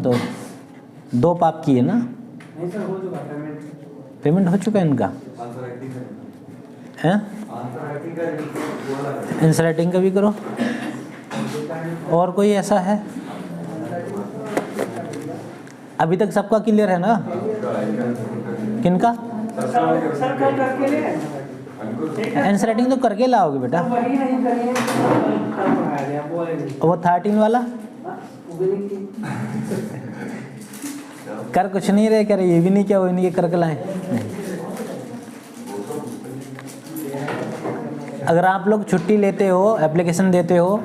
तो 2 पाप किए ना। नहीं सर, हो चुका पेमेंट हो चुका है इनका। हैं आंसर राइटिंग का भी करो। और कोई ऐसा है? अभी तक सबका क्लियर है ना? किनका? सर कल करके ले आंसर राइटिंग तो करके लाओगे बेटा। वही नहीं करिए, कल पढ़ाया गया बोले नहीं। वो 13 वाला वो भी नहीं की। कर कुछ नहीं रहे, कर ये भी नहीं किया, वो नहीं करके लाए। अगर आप लोग छुट्टी लेते हो, एप्लीकेशन देते हो,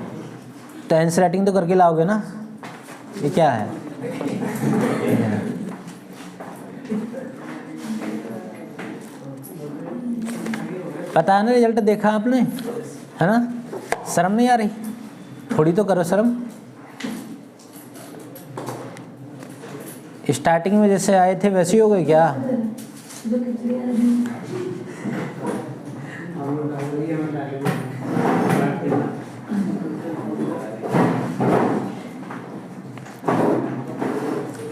तो आंसर राइटिंग तो करके लाओगे ना। ये क्या है? पता है ना, रिजल्ट देखा आपने, है ना? शर्म नहीं आ रही? थोड़ी तो करो शर्म। स्टार्टिंग में जैसे आए थे वैसे ही हो गए क्या?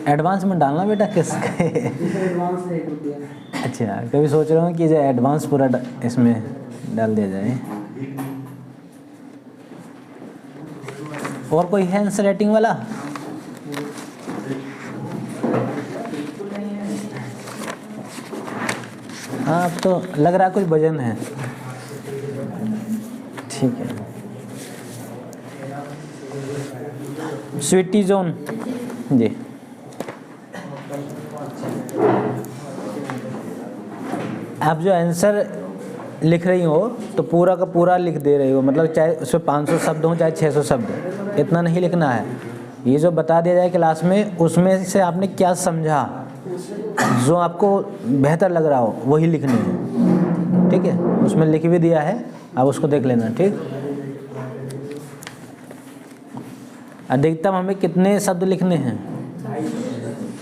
एडवांस में डालना बेटा किसके? अच्छा, कभी सोच रहा हूँ कि जो एडवांस पूरा इसमें डाल दिया जाए। और कोई है आंसर राइटिंग वाला? हाँ, अब तो लग रहा कुछ वजन है। ठीक है। स्वीटी जोन जी, आप जो आंसर लिख रही हो तो पूरा का पूरा लिख दे रही हो, मतलब चाहे उसमें 500 शब्द हो चाहे 600 शब्द, इतना नहीं लिखना है। ये जो बता दिया जाए क्लास में, उसमें से आपने क्या समझा, जो आपको बेहतर लग रहा हो वही लिखनी है। ठीक है, उसमें लिख भी दिया है, आप उसको देख लेना। ठीक, अधिकतम हमें कितने शब्द लिखने हैं?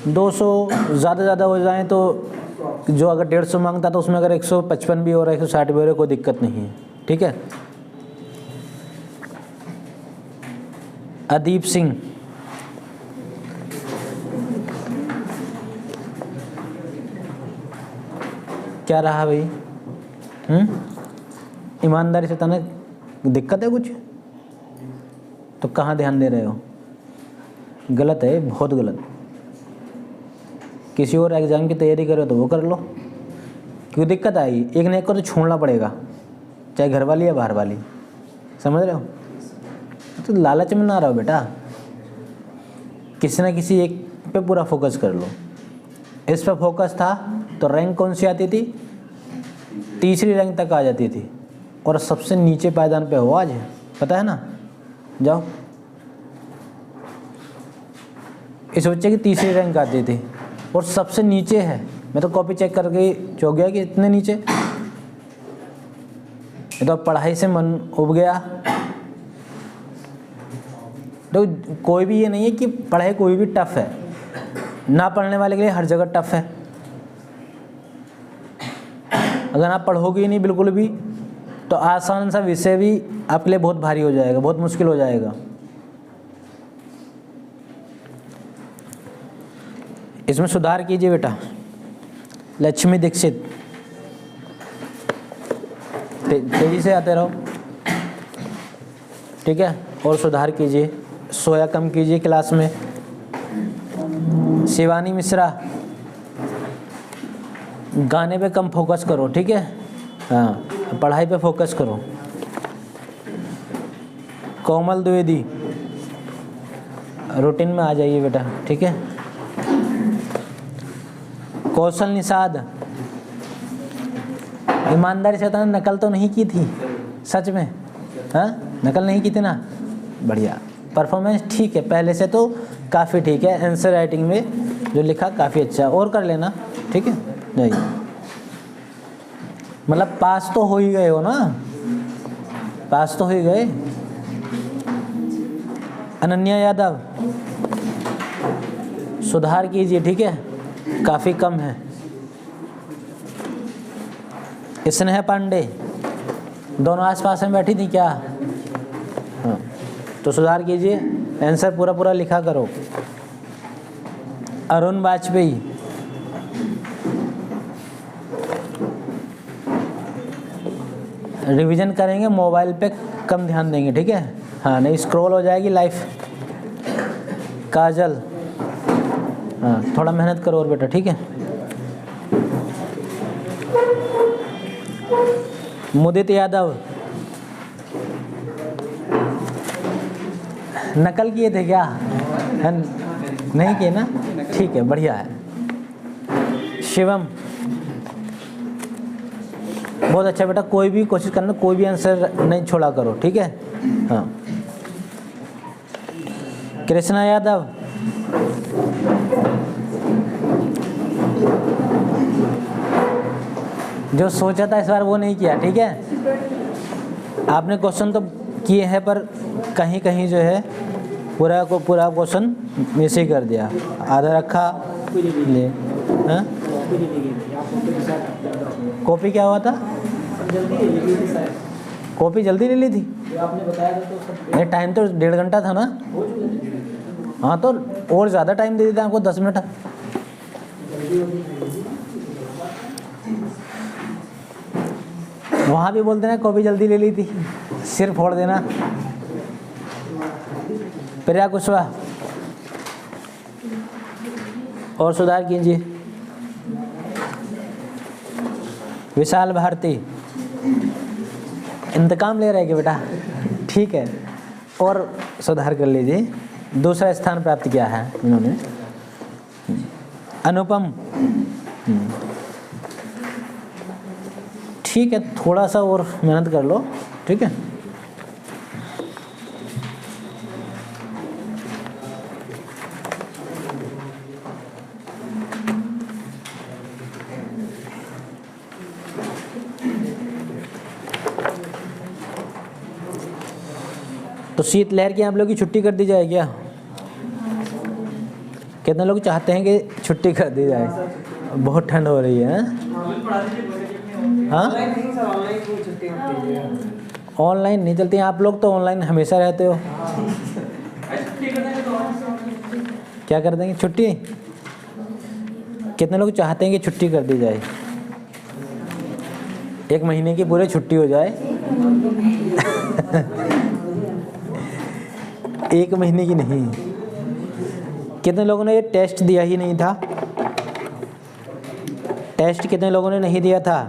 200, ज़्यादा हो जाए तो जो अगर 150 मांगता तो उसमें अगर 155 भी हो रहा है, 160 भी हो रहा है, कोई दिक्कत नहीं है। ठीक है। अदीप सिंह, क्या रहा भाई? ईमानदारी से बताना, दिक्कत है कुछ? तो कहाँ ध्यान दे रहे हो? गलत है, बहुत गलत। किसी और एग्ज़ाम की तैयारी करो तो वो कर लो, क्यों दिक्कत आएगी? एक न एक को तो छोड़ना पड़ेगा, चाहे घर वाली या बाहर वाली। समझ रहे हो? तो लालच में ना रहो बेटा, किसी न किसी एक पे पूरा फोकस कर लो। इस पर फोकस था तो रैंक कौन सी आती थी? तीसरी रैंक तक आ जाती थी, और सबसे नीचे पायदान पे हो आज, पता है ना? जाओ, इस बच्चे की तीसरी रैंक आती थी और सबसे नीचे है। मैं तो कॉपी चेक करके चौंक गया कि इतने नीचे। ये तो पढ़ाई से मन उब गया। तो कोई भी ये नहीं है कि पढ़ाई कोई भी टफ है, ना पढ़ने वाले के लिए हर जगह टफ है। अगर आप पढ़ोगे ही नहीं बिल्कुल भी, तो आसान सा विषय भी आपके लिए बहुत भारी हो जाएगा, बहुत मुश्किल हो जाएगा। इसमें सुधार कीजिए बेटा। लक्ष्मी दीक्षित, तेजी से आते रहो, ठीक है? और सुधार कीजिए, सोया कम कीजिए क्लास में। शिवानी मिश्रा, गाने पे कम फोकस करो, ठीक है? हाँ, पढ़ाई पे फोकस करो। कोमल द्विवेदी, रूटीन में आ जाइए बेटा, ठीक है? कौशल निषाद, ईमानदारी से बताना, नकल तो नहीं की थी सच में? हाँ, नकल नहीं की थी ना? बढ़िया, परफॉर्मेंस ठीक है, पहले से तो काफ़ी ठीक है। आंसर राइटिंग में जो लिखा काफ़ी अच्छा, और कर लेना, ठीक है? नहीं, मतलब पास तो हो ही गए हो ना? पास तो हो ही गए। अनन्या यादव, सुधार कीजिए, ठीक है? काफ़ी कम है। स्नेहा पांडे, दोनों आसपास में बैठी थी क्या? हाँ, तो सुधार कीजिए, आंसर पूरा पूरा लिखा करो। अरुण वाजपेयी। रिवीजन करेंगे, मोबाइल पे कम ध्यान देंगे, ठीक है। हाँ, नहीं स्क्रॉल हो जाएगी लाइफ। काजल। हाँ, थोड़ा मेहनत करो और बेटा, ठीक है। मुदित यादव। नकल किए थे क्या? नहीं किए ना, ठीक है, बढ़िया है। शिवम। बहुत अच्छा बेटा, कोई भी कोशिश करना, कोई भी आंसर नहीं छोड़ा करो, ठीक है। हाँ। कृष्णा यादव। जो सोचा था इस बार वो नहीं किया, ठीक है। आपने क्वेश्चन तो किए हैं पर कहीं कहीं जो है पूरा क्वेश्चन मिस ही कर दिया, आधा रखा ले। हाँ, कॉपी क्या हुआ था? कॉपी जल्दी ले ली थी आपने बताया था तो सब नहीं, टाइम तो 1.5 घंटा था ना। हाँ, तो और ज़्यादा टाइम दे देते आपको, 10 मिनट। वहाँ भी बोलते ना कॉपी जल्दी ले ली थी, सिर फोड़ देना। प्रिया कुशवाहा। और सुधार कीजिए। विशाल भारती। इंतकाम ले रहे हैं क्या बेटा? ठीक है, और सुधार कर लीजिए। दूसरा स्थान प्राप्त किया है इन्होंने। अनुपम। ठीक है, थोड़ा सा और मेहनत कर लो, ठीक है। तो शीतलहर की आप लोग की छुट्टी कर दी जाए क्या? कितने लोग चाहते हैं कि छुट्टी कर दी जाए? बहुत ठंड हो रही है। हाँ, ऑनलाइन नहीं चलती हैं आप लोग, तो ऑनलाइन हमेशा रहते हो। क्या कर देंगे छुट्टी? कितने लोग चाहते हैं कि छुट्टी कर दी जाए? 1 महीने की पूरी छुट्टी हो जाए। 1 महीने की नहीं। कितने लोगों ने ये टेस्ट दिया ही नहीं था? टेस्ट कितने लोगों ने नहीं दिया था?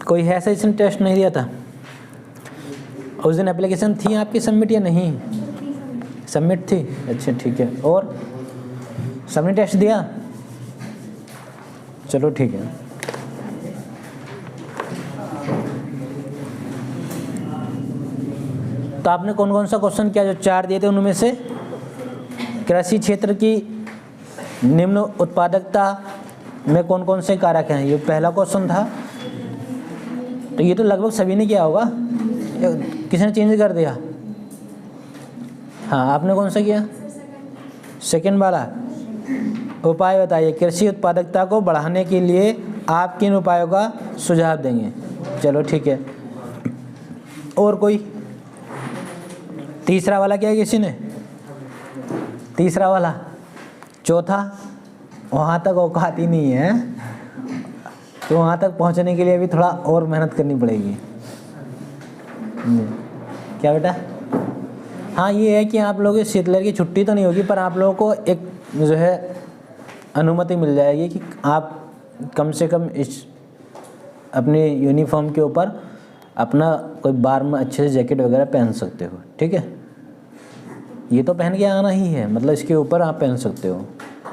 कोई है ऐसा जिसने टेस्ट नहीं दिया था? उस दिन एप्लीकेशन थी आपकी सबमिट या नहीं? सबमिट थी, अच्छा ठीक है। और सबने टेस्ट दिया? चलो ठीक है। तो आपने कौन कौन सा क्वेश्चन किया? जो 4 दिए थे उनमें से कृषि क्षेत्र की निम्न उत्पादकता में कौन कौन से कारक हैं, ये पहला क्वेश्चन था। तो ये तो लगभग सभी ने किया होगा, किसी ने चेंज कर दिया? हाँ, आपने कौन सा किया? सेकंड वाला। उपाय बताइए, कृषि उत्पादकता को बढ़ाने के लिए आप किन उपायों का सुझाव देंगे? चलो ठीक है। और कोई? तीसरा वाला क्या है किसी ने? तीसरा वाला। चौथा? वहाँ तक औकात ही नहीं है, तो वहाँ तक पहुँचने के लिए भी थोड़ा और मेहनत करनी पड़ेगी। क्या बेटा? हाँ, ये है कि आप लोगों की शीतलहर की छुट्टी तो नहीं होगी, पर आप लोगों को एक जो है अनुमति मिल जाएगी कि आप कम से कम इस अपने यूनिफॉर्म के ऊपर अपना कोई बार में अच्छे से जैकेट वगैरह पहन सकते हो, ठीक है। ये तो पहन के आना ही है, मतलब इसके ऊपर आप पहन सकते हो,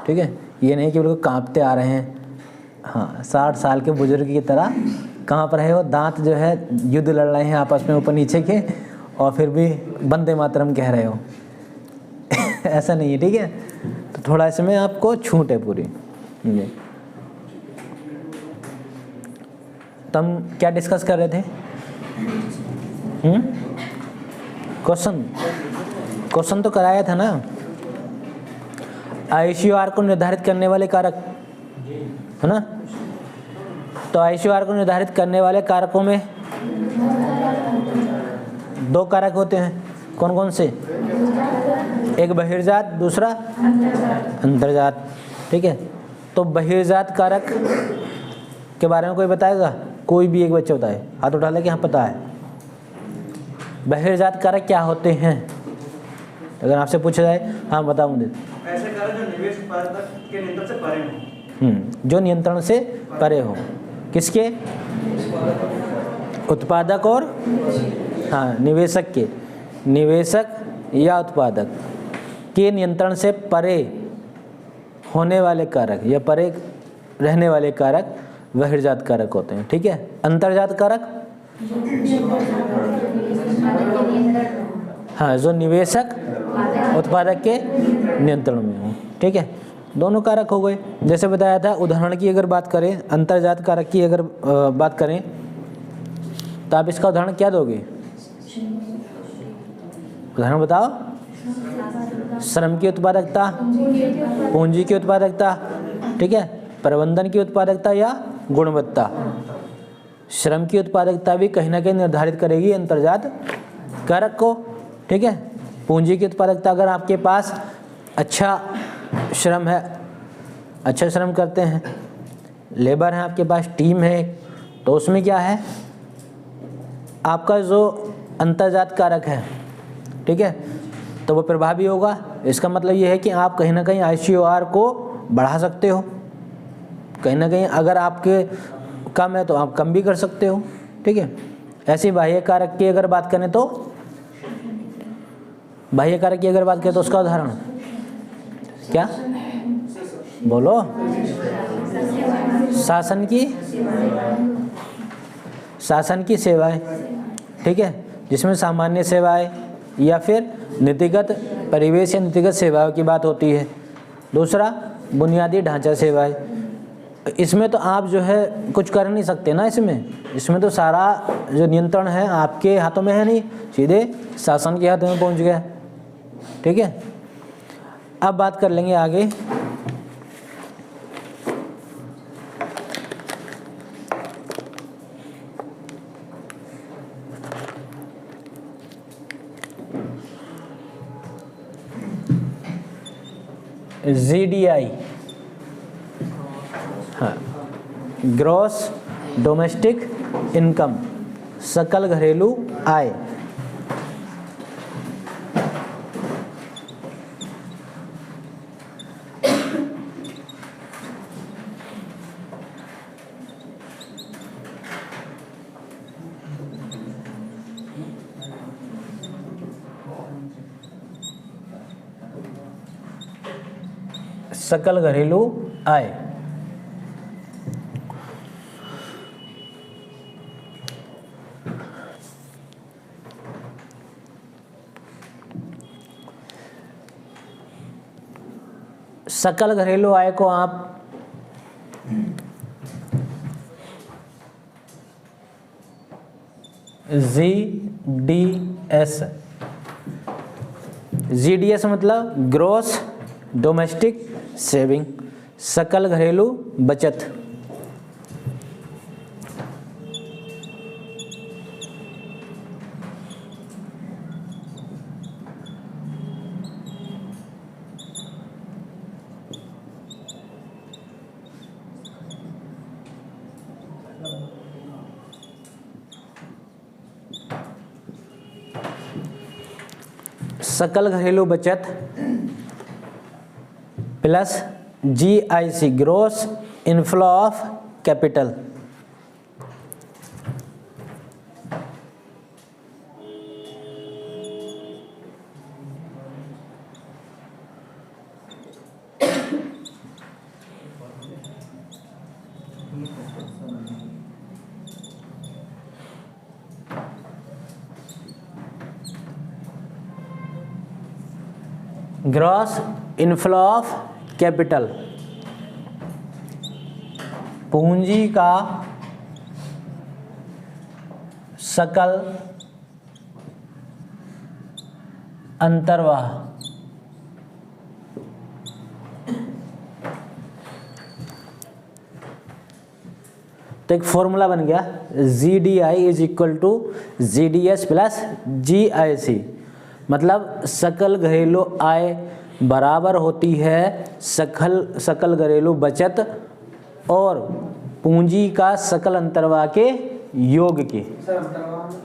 ठीक है। ये नहीं कि बिल्कुल कांपते आ रहे हैं। हाँ, 60 साल के बुजुर्ग की तरह कांप रहे हो, दांत जो है युद्ध लड़ रहे हैं आपस में ऊपर नीचे के, और फिर भी वंदे मातरम कह रहे हो। ऐसा नहीं है, ठीक है। तो थोड़ा इसमें आपको छूट है पूरी। ये तो हम क्या डिस्कस कर रहे थे? क्वेश्चन तो कराया था ना। ICR को निर्धारित करने वाले कारक, है ना। तो ICOR को निर्धारित करने वाले कारकों में 2 कारक होते हैं, कौन कौन से? एक बहिर्जात, दूसरा अंतर्जात। ठीक है, तो बहिर्जात कारक के बारे में कोई बताएगा? कोई भी एक बच्चा बताए, हाथ उठा ले कि हाँ पता है। बहिर्जात कारक क्या होते हैं अगर आपसे पूछा जाए? हाँ बताओ मुझे। ऐसे कारक जो निवेश उत्पादक के नियंत्रण से परे हो। जो नियंत्रण से परे हो। किसके? उत्पादक और हाँ निवेशक के, निवेशक या उत्पादक के नियंत्रण से परे होने वाले कारक या परे रहने वाले कारक बहिर्जात कारक होते हैं। ठीक है, अंतर्जात कारक हाँ जो निवेशक उत्पादक के नियंत्रण में हो। ठीक है, दोनों कारक हो गए। जैसे बताया था, उदाहरण की अगर बात करें, अंतर्जात कारक की अगर बात करें तो आप इसका उदाहरण क्या दोगे? उदाहरण बताओ। श्रम की उत्पादकता, पूंजी की उत्पादकता, ठीक है, प्रबंधन की उत्पादकता या गुणवत्ता। श्रम की उत्पादकता भी कहीं ना कहीं निर्धारित करेगी अंतर्जात कारक को। ठीक है, पूंजी की उत्पादकता, अगर आपके पास अच्छा श्रम है, अच्छा श्रम करते हैं, लेबर है आपके पास, टीम है, तो उसमें क्या है आपका जो अंतर्जात कारक है, ठीक है, तो वो प्रभावी होगा। इसका मतलब ये है कि आप कहीं ना कहीं ICOR को बढ़ा सकते हो, कहीं ना कहीं अगर आपके कम है तो आप कम भी कर सकते हो। ठीक है, ऐसे बाह्य कारक की अगर बात करें तो बाह्य कारक की अगर बात करें तो उसका उदाहरण क्या? बोलो। शासन की सेवाएं, ठीक है, जिसमें सामान्य सेवाएं या फिर नीतिगत परिवेश या नीतिगत सेवाओं की बात होती है। दूसरा बुनियादी ढांचा सेवाएं, इसमें तो आप जो है कुछ कर नहीं सकते ना, इसमें तो सारा जो नियंत्रण है आपके हाथों में है नहीं, सीधे शासन के हाथों में पहुंच गया। ठीक है, अब बात कर लेंगे आगे। GDI, हाँ, ग्रॉस डोमेस्टिक इनकम, सकल घरेलू आय। सकल घरेलू आय। सकल घरेलू आय को आप GDS मतलब ग्रॉस डोमेस्टिक सेविंग, सकल घरेलू बचत। सकल घरेलू बचत plus GIC, gross inflow of capital. Gross inflow of capital, पूंजी का सकल अंतर्वाह। तो एक फॉर्मूला बन गया GDI is equal to GDS plus GIC, मतलब सकल घरेलू आय बराबर होती है सकल घरेलू बचत और पूंजी का सकल अंतर्वाह के योग के। सर अंतर्वाह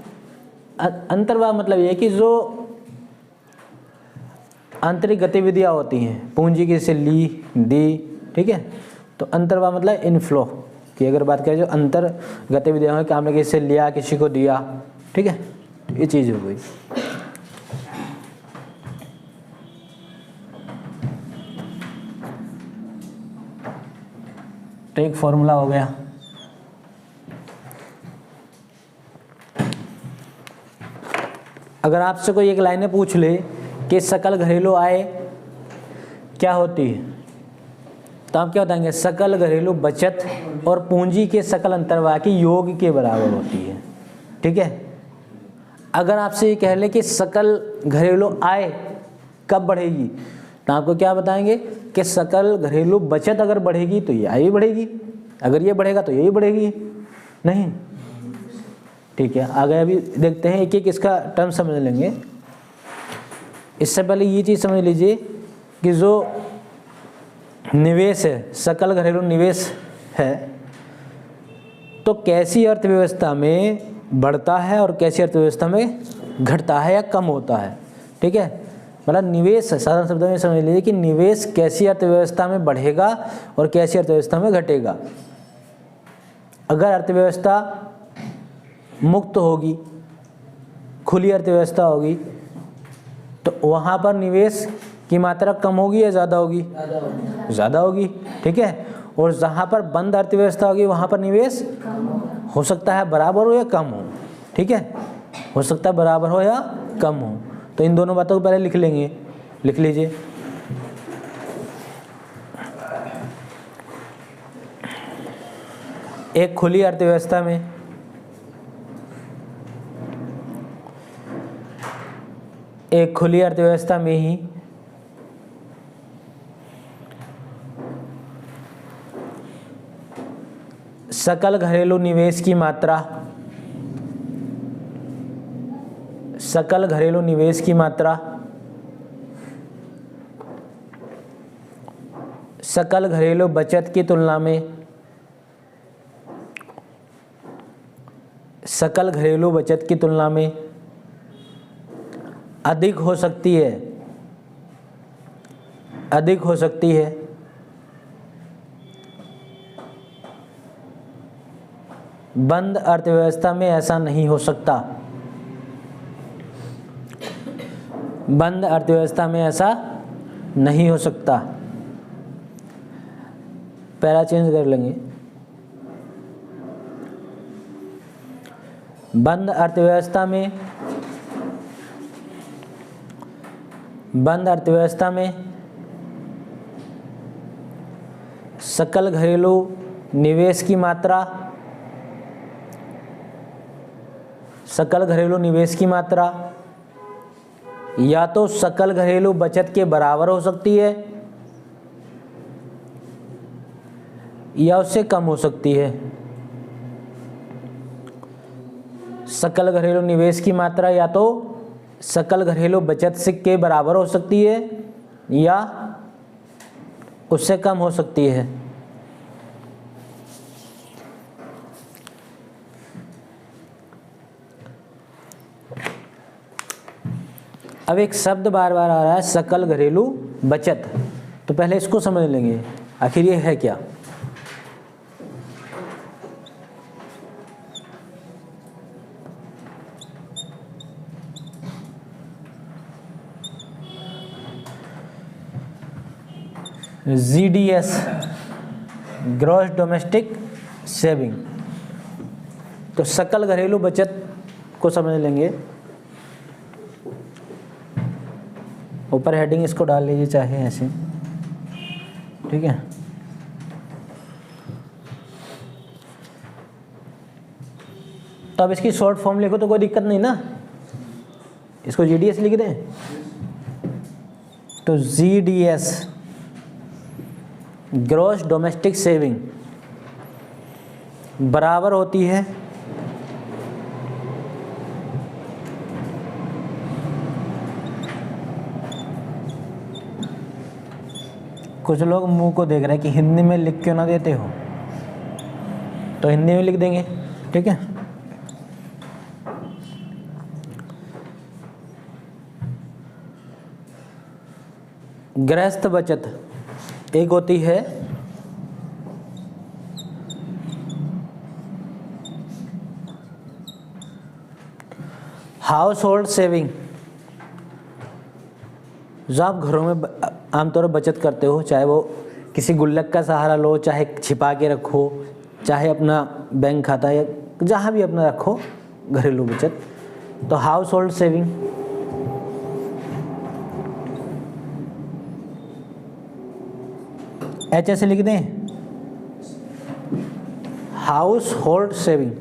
अंतर्वाह मतलब ये कि जो आंतरिक गतिविधियां होती हैं पूंजी की से ली दी, ठीक है। तो अंतर्वाह मतलब इनफ्लो की अगर बात करें, जो अंतर गतिविधियां हैं, काम ने किसी से लिया किसी को दिया, ठीक है, ये चीज़ हो गई। तो एक फॉर्मूला हो गया। अगर आपसे कोई एक लाइनें पूछ ले कि सकल घरेलू आय क्या होती है, तो आप क्या बताएंगे? सकल घरेलू बचत और पूंजी के सकल अंतर्वाह के योग के बराबर होती है, ठीक है। अगर आपसे ये कह ले कि सकल घरेलू आय कब बढ़ेगी, तो आपको क्या बताएंगे कि सकल घरेलू बचत अगर बढ़ेगी तो ये आय भी बढ़ेगी, अगर ये बढ़ेगा तो ये भी बढ़ेगी, नहीं, ठीक है। आगे अभी देखते हैं, एक एक इसका टर्म समझ लेंगे। इससे पहले ये चीज़ समझ लीजिए कि जो निवेश है, सकल घरेलू निवेश है, तो कैसी अर्थव्यवस्था में बढ़ता है और कैसी अर्थव्यवस्था में घटता है या कम होता है, ठीक है। मतलब निवेश, साधारण शब्दों में समझ लीजिए कि निवेश कैसी अर्थव्यवस्था में बढ़ेगा और कैसी अर्थव्यवस्था में घटेगा। अगर अर्थव्यवस्था मुक्त होगी, खुली अर्थव्यवस्था होगी, तो वहाँ पर निवेश की मात्रा कम होगी या ज़्यादा होगी? ज़्यादा होगी, ठीक है। और जहाँ पर बंद अर्थव्यवस्था होगी वहाँ पर निवेश हो सकता है बराबर हो या कम हो, ठीक है, हो सकता है बराबर हो या कम हो। तो इन दोनों बातों को पहले लिख लेंगे, लिख लीजिए। एक खुली अर्थव्यवस्था में ही सकल घरेलू निवेश की मात्रा, सकल घरेलू निवेश की मात्रा सकल घरेलू बचत की तुलना में, सकल घरेलू बचत की तुलना में अधिक हो सकती है, अधिक हो सकती है। बंद अर्थव्यवस्था में ऐसा नहीं हो सकता, बंद अर्थव्यवस्था में ऐसा नहीं हो सकता। पैरा चेंज कर लेंगे। बंद अर्थव्यवस्था में सकल घरेलू निवेश की मात्रा, सकल घरेलू निवेश की मात्रा या तो सकल घरेलू बचत के बराबर हो सकती है या उससे कम हो सकती है। सकल घरेलू निवेश की मात्रा या तो सकल घरेलू बचत से के बराबर हो सकती है या उससे कम हो सकती है। अब एक शब्द बार बार आ रहा है, सकल घरेलू बचत, तो पहले इसको समझ लेंगे आखिर ये है क्या। GDS ग्रॉस डोमेस्टिक सेविंग, तो सकल घरेलू बचत को समझ लेंगे। ऊपर हेडिंग इसको डाल लीजिए चाहे ऐसे, ठीक है। तो अब इसकी शॉर्ट फॉर्म लिखो तो कोई दिक्कत नहीं ना, इसको GDS लिख दें। तो GDS ग्रॉस डोमेस्टिक सेविंग बराबर होती है कुछ लोग मुंह को देख रहे हैं कि हिंदी में लिख क्यों ना देते हो, तो हिंदी में लिख देंगे, ठीक है। गृहस्थ बचत एक होती है हाउस होल्ड सेविंग, जो आप घरों में आमतौर पर बचत करते हो, चाहे वो किसी गुल्लक का सहारा लो, चाहे छिपा के रखो, चाहे अपना बैंक खाता या जहाँ भी अपना रखो घरेलू बचत, तो हाउस होल्ड सेविंग। एच ऐसे लिख दें, हाउस होल्ड सेविंग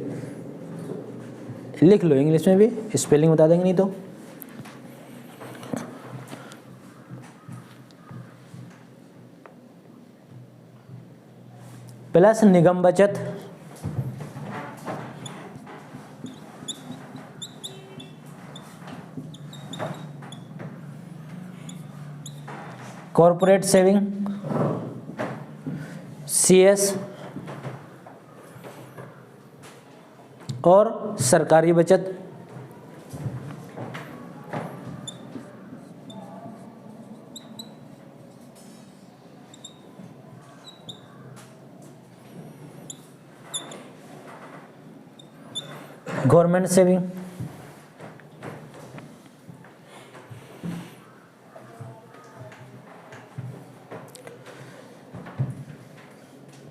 लिख लो, इंग्लिश में भी स्पेलिंग बता देंगे नहीं तो। प्लस निगम बचत, कॉर्पोरेट सेविंग CS और सरकारी बचत। Government saving.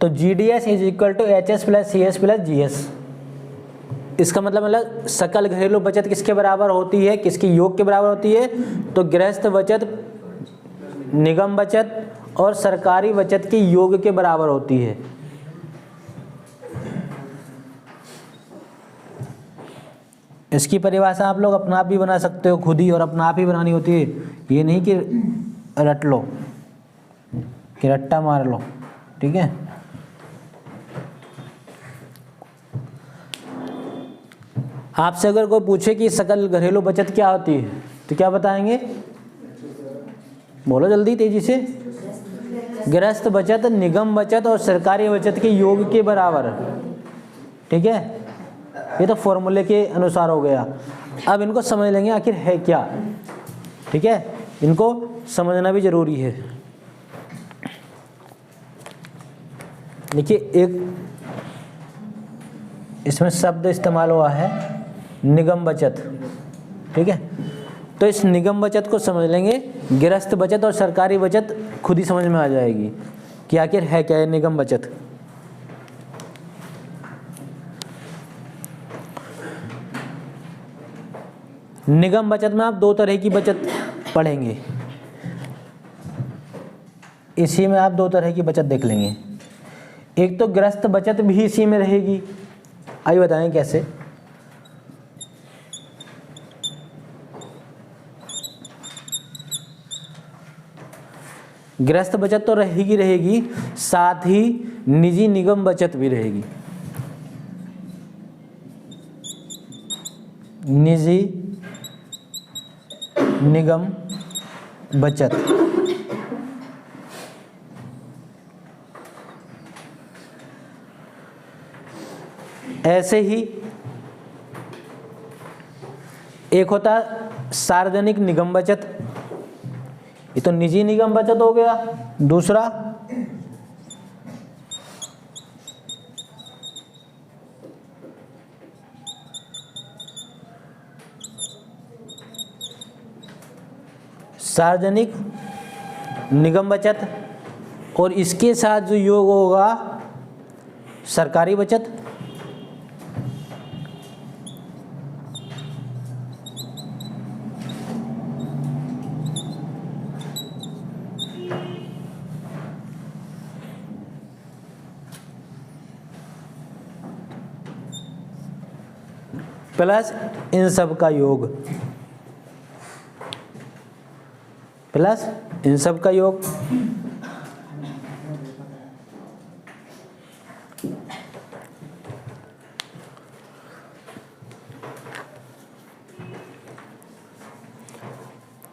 तो GDS is equal to HS plus CS plus GS। इसका मतलब सकल घरेलू बचत किसके बराबर होती है, किसकी योग के बराबर होती है, तो गृहस्थ बचत, निगम बचत और सरकारी बचत की योग के बराबर होती है। इसकी परिभाषा आप लोग अपना आप भी बना सकते हो खुद ही, और अपना आप ही बनानी होती है, ये नहीं कि रट लो, कि रट्टा मार लो, ठीक है। आपसे अगर कोई पूछे कि सकल घरेलू बचत क्या होती है तो क्या बताएंगे, बोलो जल्दी तेजी से। गृहस्थ बचत, निगम बचत और सरकारी बचत के योग के बराबर, ठीक है। ये तो फॉर्मूले के अनुसार हो गया। अब इनको समझ लेंगे आखिर है क्या, ठीक है, इनको समझना भी जरूरी है। देखिए एक इसमें शब्द इस्तेमाल हुआ है निगम बचत, ठीक है। तो इस निगम बचत को समझ लेंगे, गृहस्थ बचत और सरकारी बचत खुद ही समझ में आ जाएगी कि आखिर है क्या है निगम बचत। निगम बचत में आप दो तरह की बचत पढ़ेंगे, इसी में आप दो तरह की बचत देख लेंगे। एक तो गृहस्थ बचत भी इसी में रहेगी, आइए बताएं कैसे। गृहस्थ बचत तो रहेगी, साथ ही निजी निगम बचत भी रहेगी। निजी निगम बचत, ऐसे ही एक होता सार्वजनिक निगम बचत, ये तो निजी निगम बचत हो गया। दूसरा सार्वजनिक निगम बचत, और इसके साथ जो योग होगा सरकारी बचत। प्लस इन सब का योग, प्लस इन सब का योग।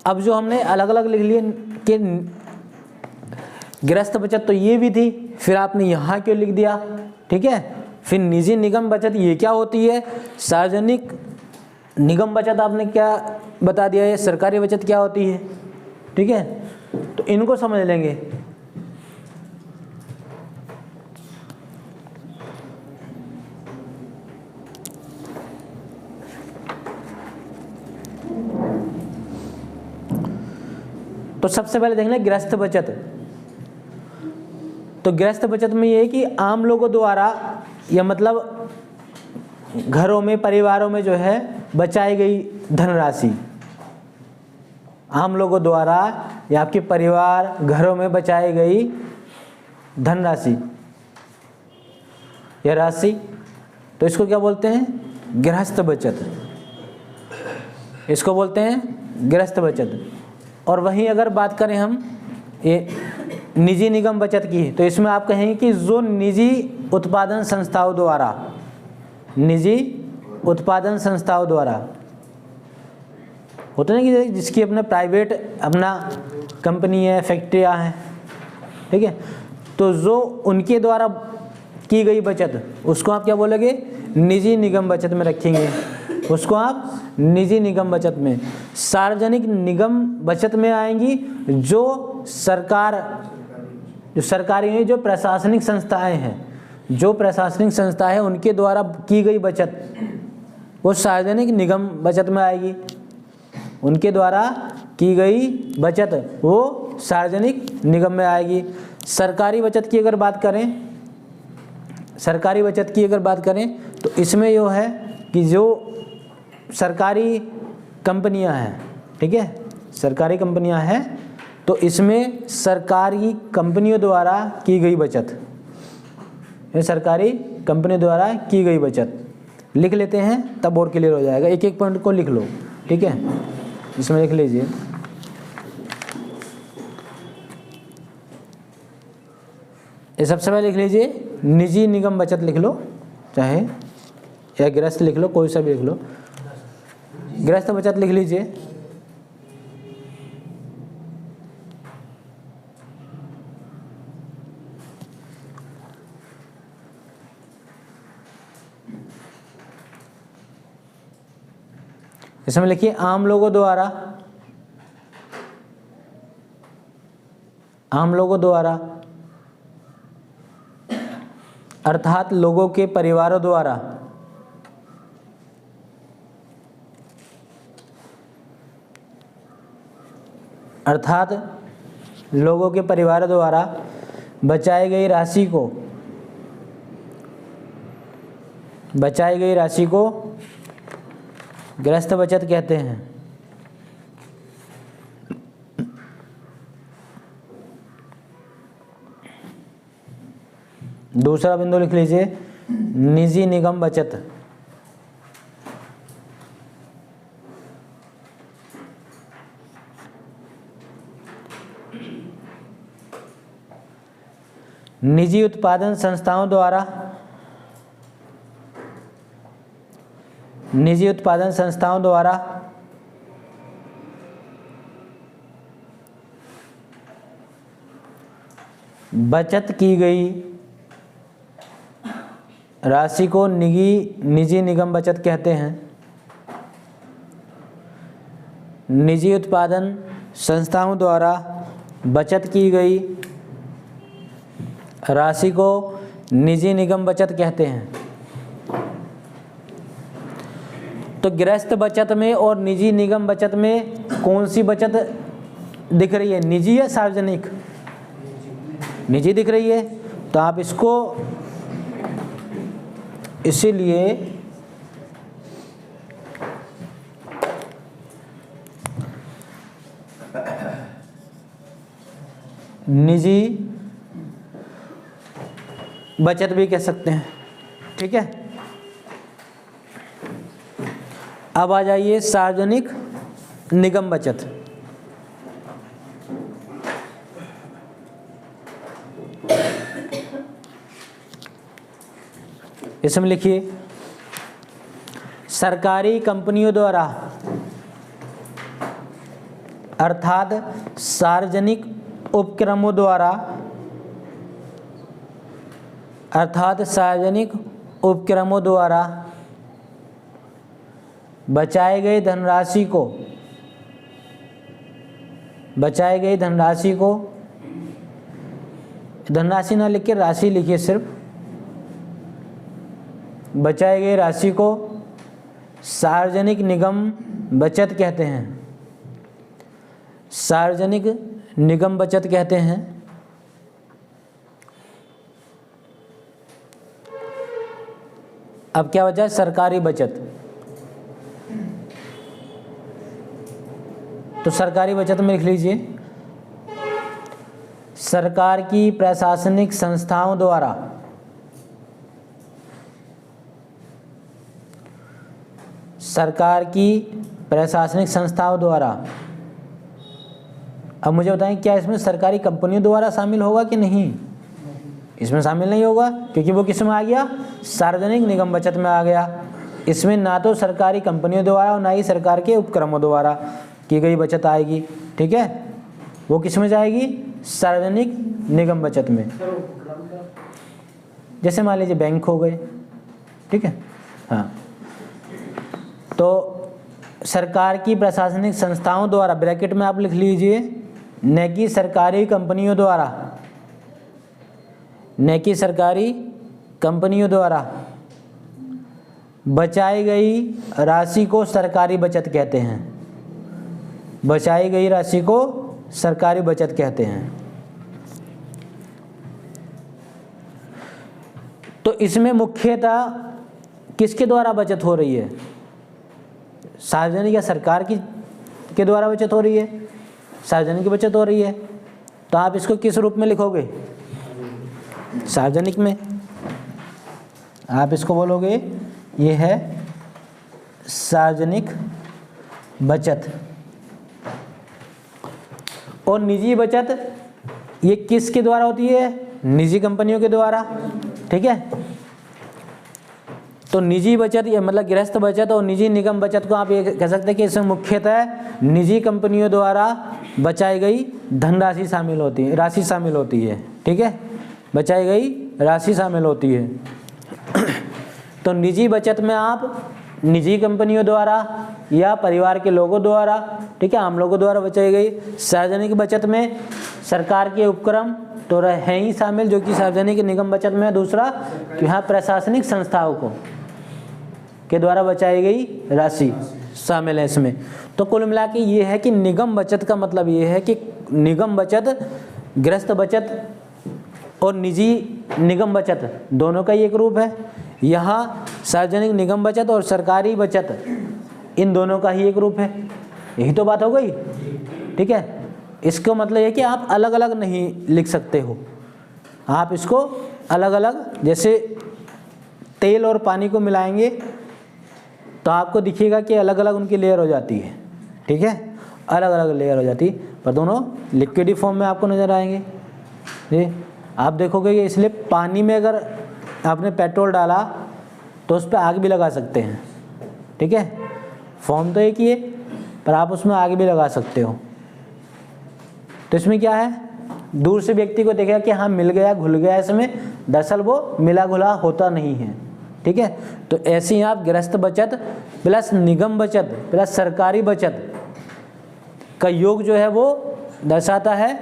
अब जो हमने अलग अलग लिख लिए कि गृहस्थ बचत तो ये भी थी, फिर आपने यहाँ क्यों लिख दिया, ठीक है। फिर निजी निगम बचत ये क्या होती है, सार्वजनिक निगम बचत आपने क्या बता दिया है, सरकारी बचत क्या होती है, ठीक है। तो इनको समझ लेंगे। तो सबसे पहले देख लें गृहस्थ बचत। तो गृहस्थ बचत में ये है कि आम लोगों द्वारा या मतलब घरों में, परिवारों में जो है बचाई गई धनराशि, आम लोगों द्वारा या आपके परिवार घरों में बचाई गई धनराशि या राशि, तो इसको क्या बोलते हैं, गृहस्थ बचत, इसको बोलते हैं गृहस्थ बचत। और वहीं अगर बात करें हम ये निजी निगम बचत की, तो इसमें आप कहेंगे कि जो निजी उत्पादन संस्थाओं द्वारा, निजी उत्पादन संस्थाओं द्वारा होता है कि जिसकी अपने प्राइवेट अपना कंपनी है, फैक्ट्रियाँ हैं, ठीक है, तो जो उनके द्वारा की गई बचत उसको आप क्या बोलोगे, निजी निगम बचत में रखेंगे, उसको आप निजी निगम बचत में। सार्वजनिक निगम बचत में आएंगी जो सरकार, जो सरकारी हैं, जो प्रशासनिक संस्थाएं हैं, जो प्रशासनिक संस्था है उनके द्वारा की गई बचत वो सार्वजनिक निगम बचत में आएगी, उनके द्वारा की गई बचत वो सार्वजनिक निगम में आएगी। सरकारी बचत की अगर बात करें, सरकारी बचत की अगर बात करें तो इसमें जो है कि जो सरकारी कंपनियां हैं, ठीक है, सरकारी कंपनियां हैं, तो इसमें सरकारी कंपनियों द्वारा की गई बचत, ये सरकारी कंपनियों द्वारा की गई बचत लिख लेते हैं, तब और क्लियर हो जाएगा। एक एक पॉइंट को लिख लो, ठीक है, इसमें लिख लीजिए। ये सबसे पहले लिख लीजिए निजी निगम बचत लिख लो, चाहे या गृहस्थ लिख लो, कोई सा भी लिख लो, गृहस्थ बचत लिख लीजिए। इसमें लिखिए आम लोगों द्वारा, आम लोगों द्वारा अर्थात लोगों के परिवारों द्वारा, अर्थात लोगों के परिवारों द्वारा बचाई गई राशि को, बचाई गई राशि को गृहस्थ बचत कहते हैं। दूसरा बिंदु लिख लीजिए निजी निगम बचत, निजी उत्पादन संस्थाओं द्वारा, निजी उत्पादन संस्थाओं द्वारा बचत की गई राशि को निजी निगम बचत कहते हैं। निजी उत्पादन संस्थाओं द्वारा बचत की गई राशि को निजी निगम बचत कहते हैं। तो गृहस्थ बचत में और निजी निगम बचत में कौन सी बचत दिख रही है, निजी या सार्वजनिक? निजी दिख रही है, तो आप इसको इसीलिए निजी बचत भी कह सकते हैं, ठीक है। अब आ जाइए सार्वजनिक निगम बचत। इसमें लिखिए सरकारी कंपनियों द्वारा अर्थात सार्वजनिक उपक्रमों द्वारा, अर्थात सार्वजनिक उपक्रमों द्वारा बचाई गई धनराशि को, बचाई गई धनराशि को, धनराशि ना लिख के राशि लिखिए सिर्फ, बचाई गई राशि को सार्वजनिक निगम बचत कहते हैं, सार्वजनिक निगम बचत कहते हैं। अब क्या बचा है? सरकारी बचत। तो सरकारी बचत में लिख लीजिए, सरकार की प्रशासनिक संस्थाओं द्वारा, सरकार की प्रशासनिक संस्थाओं द्वारा। अब मुझे बताएं क्या इसमें सरकारी कंपनियों द्वारा शामिल होगा कि नहीं? इसमें शामिल नहीं होगा, क्योंकि वो किस में आ गया? सार्वजनिक निगम बचत में आ गया। इसमें ना तो सरकारी कंपनियों द्वारा और ना ही सरकार के उपक्रमों द्वारा की गई बचत आएगी। ठीक है, वो किस में जाएगी? सार्वजनिक निगम बचत में। जैसे मान लीजिए बैंक हो गए, ठीक है, हाँ, तो सरकार की प्रशासनिक संस्थाओं द्वारा, ब्रैकेट में आप लिख लीजिए, न कि सरकारी कंपनियों द्वारा, न कि सरकारी कंपनियों द्वारा बचाई गई राशि को सरकारी बचत कहते हैं, बचाई गई राशि को सरकारी बचत कहते हैं। तो इसमें मुख्यतः किसके द्वारा बचत हो रही है? सार्वजनिक या सरकार की के द्वारा बचत हो रही है? सार्वजनिक की बचत हो रही है। तो आप इसको किस रूप में लिखोगे? सार्वजनिक में। आप इसको बोलोगे ये है सार्वजनिक बचत। और निजी बचत ये किसके द्वारा होती है? निजी कंपनियों के द्वारा। ठीक है, तो निजी बचत ये मतलब गृहस्थ बचत और निजी निगम बचत को आप ये कह सकते हैं कि इसमें मुख्यतः निजी कंपनियों द्वारा बचाई गई धनराशि शामिल होती है, राशि शामिल होती है। ठीक है, बचाई गई राशि शामिल होती है। तो निजी बचत में आप निजी कंपनियों द्वारा या परिवार के लोगों द्वारा, ठीक है, आम लोगों द्वारा बचाई गई। सार्वजनिक बचत में सरकार के उपक्रम तो है ही शामिल, जो कि सार्वजनिक निगम बचत में। दूसरा कि यहाँ प्रशासनिक संस्थाओं को के द्वारा बचाई गई राशि शामिल है इसमें। तो कुल मिला के ये है कि निगम बचत का मतलब ये है कि निगम बचत, गृहस्थ बचत और निजी निगम बचत दोनों का ही एक रूप है। यहाँ सार्वजनिक निगम बचत और सरकारी बचत इन दोनों का ही एक रूप है। यही तो बात हो गई। ठीक है, इसको मतलब ये कि आप अलग अलग नहीं लिख सकते हो, आप इसको अलग अलग, जैसे तेल और पानी को मिलाएंगे तो आपको दिखेगा कि अलग अलग उनकी लेयर हो जाती है। ठीक है, अलग अलग लेयर हो जाती है, पर दोनों लिक्विड फॉर्म में आपको नज़र आएंगे। जी, आप देखोगे कि इसलिए पानी में अगर आपने पेट्रोल डाला तो उस पर आग भी लगा सकते हैं। ठीक है, फॉर्म तो एक ही है पर आप उसमें आग भी लगा सकते हो। तो इसमें क्या है, दूर से व्यक्ति को देखेगा कि हाँ मिल गया, घुल गया इसमें, दरअसल वो मिला घुला होता नहीं है। ठीक है, तो ऐसे ही आप गृहस्थ बचत प्लस निगम बचत प्लस सरकारी बचत का योग जो है वो दर्शाता है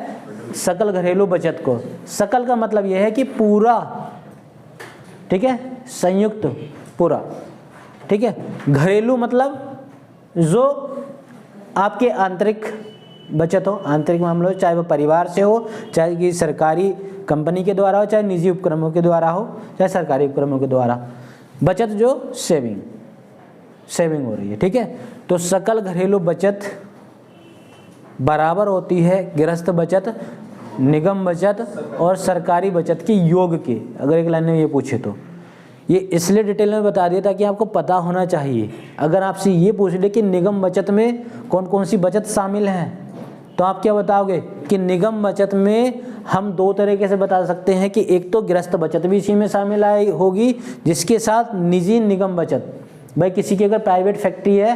सकल घरेलू बचत को। सकल का मतलब यह है कि पूरा, ठीक है, संयुक्त पूरा। ठीक है, घरेलू मतलब जो आपके आंतरिक बचत हो, आंतरिक मामलों, चाहे वो परिवार से हो, चाहे कि सरकारी कंपनी के द्वारा हो, चाहे निजी उपक्रमों के द्वारा हो, चाहे सरकारी उपक्रमों के द्वारा बचत जो सेविंग हो रही है। ठीक है, तो सकल घरेलू बचत बराबर होती है गृहस्थ बचत, निगम बचत और सरकारी बचत के योग के। अगर एक लाइन में ये पूछे तो ये इसलिए डिटेल में बता दिया ताकि आपको पता होना चाहिए। अगर आपसे ये पूछ ले कि निगम बचत में कौन कौन सी बचत शामिल है, तो आप क्या बताओगे कि निगम बचत में हम दो तरीके से बता सकते हैं कि एक तो गृहस्थ बचत भी इसी में शामिल आई होगी, जिसके साथ निजी निगम बचत। भाई किसी की अगर प्राइवेट फैक्ट्री है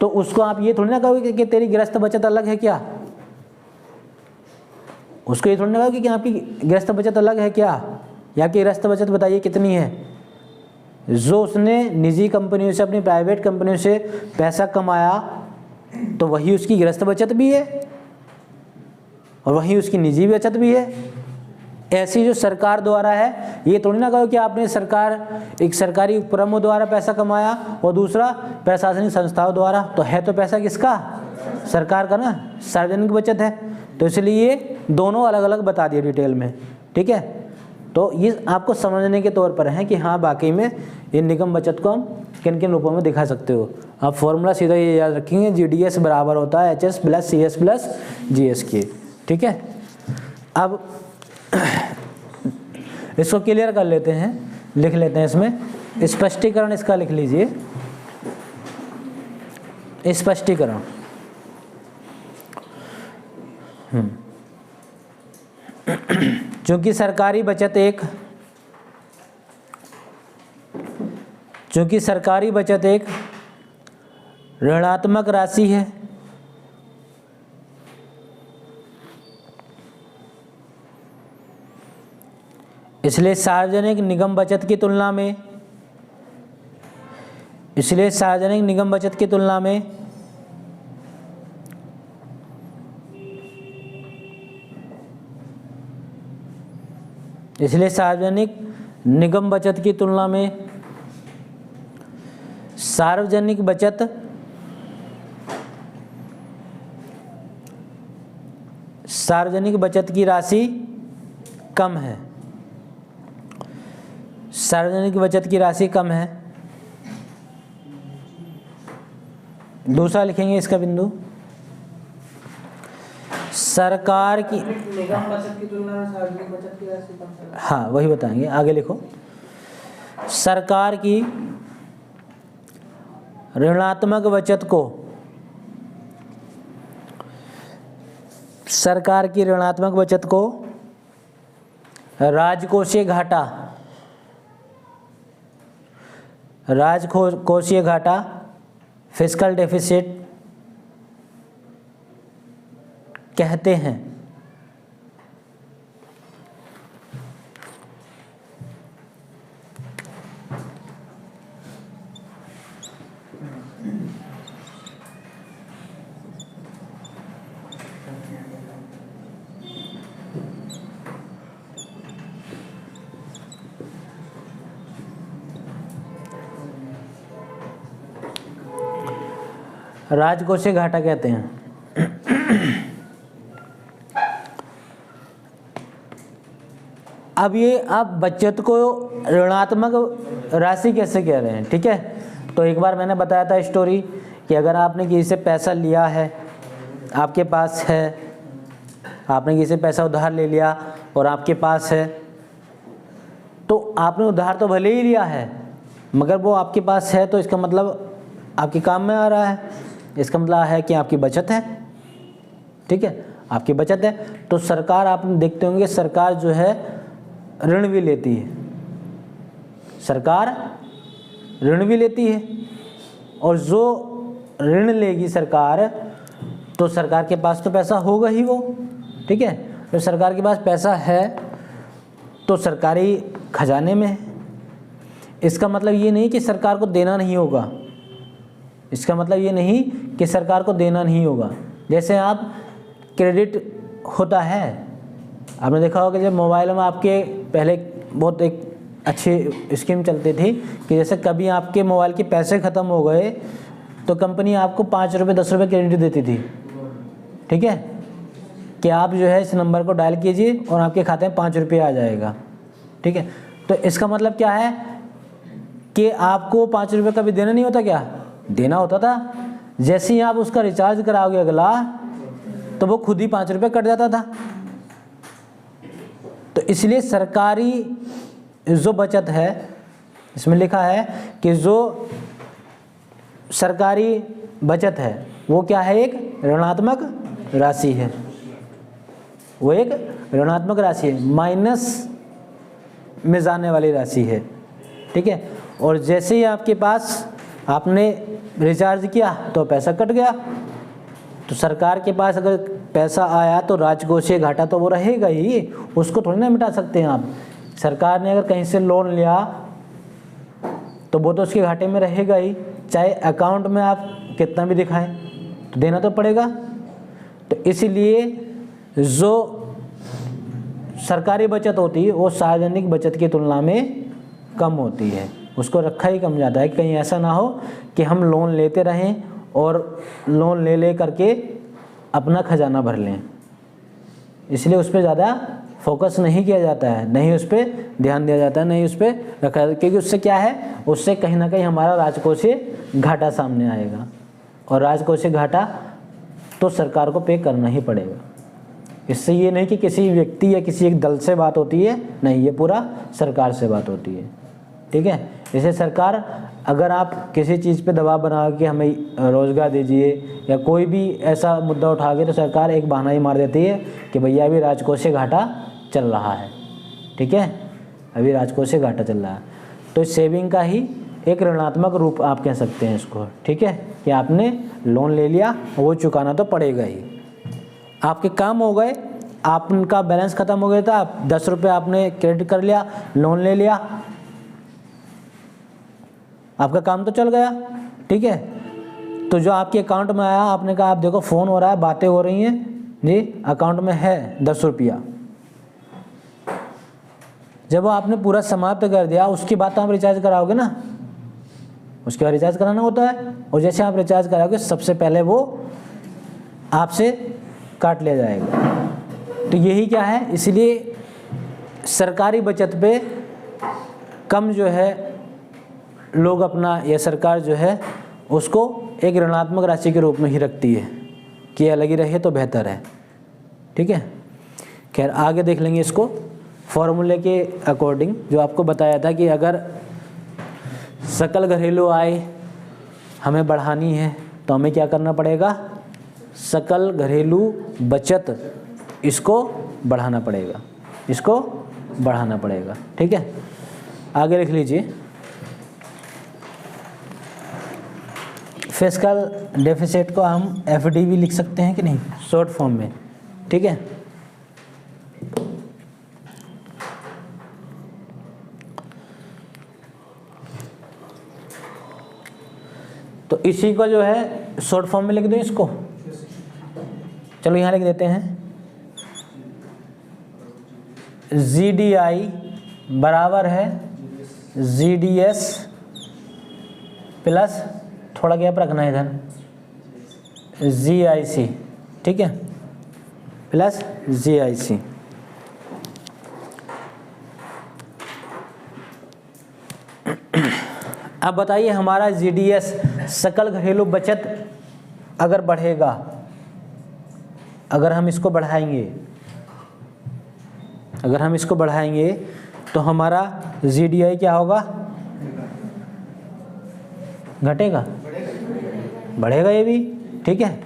तो उसको आप ये थोड़ी ना कहोगे कि तेरी गृहस्थ बचत अलग है क्या, उसको ये थोड़ी ना कहोगे कि आपकी गृहस्थ बचत अलग है क्या, या आपकी गृहस्थ बचत बताइए कितनी है। जो उसने निजी कंपनियों से, अपनी प्राइवेट कंपनियों से पैसा कमाया तो वही उसकी गृहस्थ बचत भी है और वही उसकी निजी बचत भी है। ऐसी जो सरकार द्वारा है, ये थोड़ी ना कहो कि आपने एक सरकारी उपक्रमों द्वारा पैसा कमाया और दूसरा प्रशासनिक संस्थाओं द्वारा, तो है तो पैसा किसका, सरकार का ना, सार्वजनिक बचत है। तो इसलिए ये दोनों अलग अलग बता दिए डिटेल में, ठीक है। तो ये आपको समझने के तौर पर है कि हाँ वाकई में ये निगम बचत को हम किन किन रूपों में दिखा सकते हो। आप फॉर्मूला सीधा ये याद रखेंगे, GDS बराबर होता है HS + CS + GS के, ठीक है। अब इसको क्लियर कर लेते हैं, लिख लेते हैं इसमें स्पष्टीकरण, इसका लिख लीजिए स्पष्टीकरण। चूंकि सरकारी बचत एक ऋणात्मक राशि है, इसलिए सार्वजनिक निगम बचत की तुलना में सार्वजनिक निगम बचत की तुलना में सार्वजनिक बचत की राशि कम है, सार्वजनिक बचत की राशि कम है। दूसरा लिखेंगे इसका बिंदु, सरकार की निगम बचत की तुलना में सार्वजनिक बचत की राशि कम है। हाँ वही बताएंगे, आगे लिखो। सरकार की ऋणात्मक बचत को राजकोषीय घाटा फिस्कल डेफिसिट कहते हैं। राजकोषीय घाटा कहते हैं। अब ये आप बचत को ऋणात्मक राशि कैसे कह रहे हैं, ठीक है। तो एक बार मैंने बताया था स्टोरी कि अगर आपने किसी से पैसा लिया है, आपके पास है, आपने किसी से पैसा उधार ले लिया और आपके पास है, तो आपने उधार तो भले ही लिया है मगर वो आपके पास है, तो इसका मतलब आपके काम में आ रहा है, इसका मतलब है कि आपकी बचत है, ठीक है, आपकी बचत है। तो सरकार, आप देखते होंगे सरकार जो है ऋण भी लेती है, सरकार ऋण भी लेती है, और जो ऋण लेगी सरकार, तो सरकार के पास तो पैसा होगा ही वो, ठीक है। तो सरकार के पास पैसा है तो सरकारी खजाने में है। इसका मतलब ये नहीं कि सरकार को देना नहीं होगा, इसका मतलब ये नहीं कि सरकार को देना नहीं होगा। जैसे आप क्रेडिट होता है, आपने देखा होगा जब मोबाइल में आपके पहले बहुत एक अच्छी स्कीम चलती थी कि जैसे कभी आपके मोबाइल के पैसे ख़त्म हो गए तो कंपनी आपको 5 रुपये 10 रुपये क्रेडिट देती थी, ठीक है, कि आप जो है इस नंबर को डायल कीजिए और आपके खाते में 5 रुपये आ जाएगा, ठीक है। तो इसका मतलब क्या है कि आपको 5 रुपये कभी देना नहीं होता, क्या देना होता था। जैसे ही आप उसका रिचार्ज कराओगे अगला, तो वो खुद ही 5 रुपये कट जाता था। तो इसलिए सरकारी जो बचत है, इसमें लिखा है कि जो सरकारी बचत है वो क्या है, एक ऋणात्मक राशि है, वो एक ऋणात्मक राशि है, माइनस में जाने वाली राशि है, ठीक है। और जैसे ही आपके पास आपने रिचार्ज किया तो पैसा कट गया। तो सरकार के पास अगर पैसा आया तो राजकोषीय घाटा तो वो रहेगा ही, उसको थोड़ी ना मिटा सकते हैं आप। सरकार ने अगर कहीं से लोन लिया तो वो तो उसके घाटे में रहेगा ही, चाहे अकाउंट में आप कितना भी दिखाएं तो देना तो पड़ेगा। तो इसीलिए जो सरकारी बचत होती है वो सार्वजनिक बचत की तुलना में कम होती है, उसको रखा ही कम जाता है। कहीं ऐसा ना हो कि हम लोन लेते रहें और लोन ले करके अपना खजाना भर लें, इसलिए उस पर ज़्यादा फोकस नहीं किया जाता है, नहीं उस पर ध्यान दिया जाता है, नहीं उस पर रखा जाता है, क्योंकि उससे क्या है, उससे कहीं ना कहीं हमारा राजकोषीय घाटा सामने आएगा और राजकोषीय घाटा तो सरकार को पे करना ही पड़ेगा। इससे ये नहीं कि किसी व्यक्ति या किसी एक दल से बात होती है, नहीं, ये पूरा सरकार से बात होती है, ठीक है। जैसे सरकार अगर आप किसी चीज़ पे दबाव बनाओ कि हमें रोज़गार दीजिए या कोई भी ऐसा मुद्दा उठाओगे तो सरकार एक बहाना ही मार देती है कि भैया अभी राजकोषीय घाटा चल रहा है, ठीक है, अभी राजकोषीय घाटा चल रहा है। तो इस सेविंग का ही एक ऋणात्मक रूप आप कह सकते हैं इसको, ठीक है, कि आपने लोन ले लिया, वो चुकाना तो पड़ेगा ही। आपके काम हो गए, आपका बैलेंस ख़त्म हो गया था, आप 10 रुपये आपने क्रेडिट कर लिया, लोन ले लिया, आपका काम तो चल गया, ठीक है। तो जो आपके अकाउंट में आया, आपने कहा आप देखो फ़ोन हो रहा है, बातें हो रही हैं जी, अकाउंट में है 10 रुपया। जब वो आपने पूरा समाप्त कर दिया, उसके बाद तो आप रिचार्ज कराओगे ना, उसके बाद रिचार्ज कराना होता है, और जैसे आप रिचार्ज कराओगे सबसे पहले वो आपसे काट लिया जाएगा। तो यही क्या है, इसलिए सरकारी बचत पे कम जो है लोग अपना, या सरकार जो है उसको एक ऋणात्मक राशि के रूप में ही रखती है कि यह लगी रहे तो बेहतर है, ठीक है। खैर आगे देख लेंगे इसको फॉर्मूले के अकॉर्डिंग, जो आपको बताया था कि अगर सकल घरेलू आय हमें बढ़ानी है तो हमें क्या करना पड़ेगा, सकल घरेलू बचत इसको बढ़ाना पड़ेगा, इसको बढ़ाना पड़ेगा, ठीक है। आगे लिख लीजिए, फिस्कल डेफिसिट को हम एफडी भी लिख सकते हैं कि नहीं, शॉर्ट फॉर्म में, ठीक है। तो इसी को जो है शॉर्ट फॉर्म में लिख दो इसको, चलो यहाँ लिख देते हैं, GDI बराबर है GDS प्लस थोड़ा गैप रखना है इधर, GIC, ठीक है, प्लस GIC। अब बताइए हमारा GDS सकल घरेलू बचत अगर बढ़ेगा, अगर हम इसको बढ़ाएंगे, अगर हम इसको बढ़ाएंगे तो हमारा GDI क्या होगा, घटेगा, बढ़ेगा ये भी, ठीक है।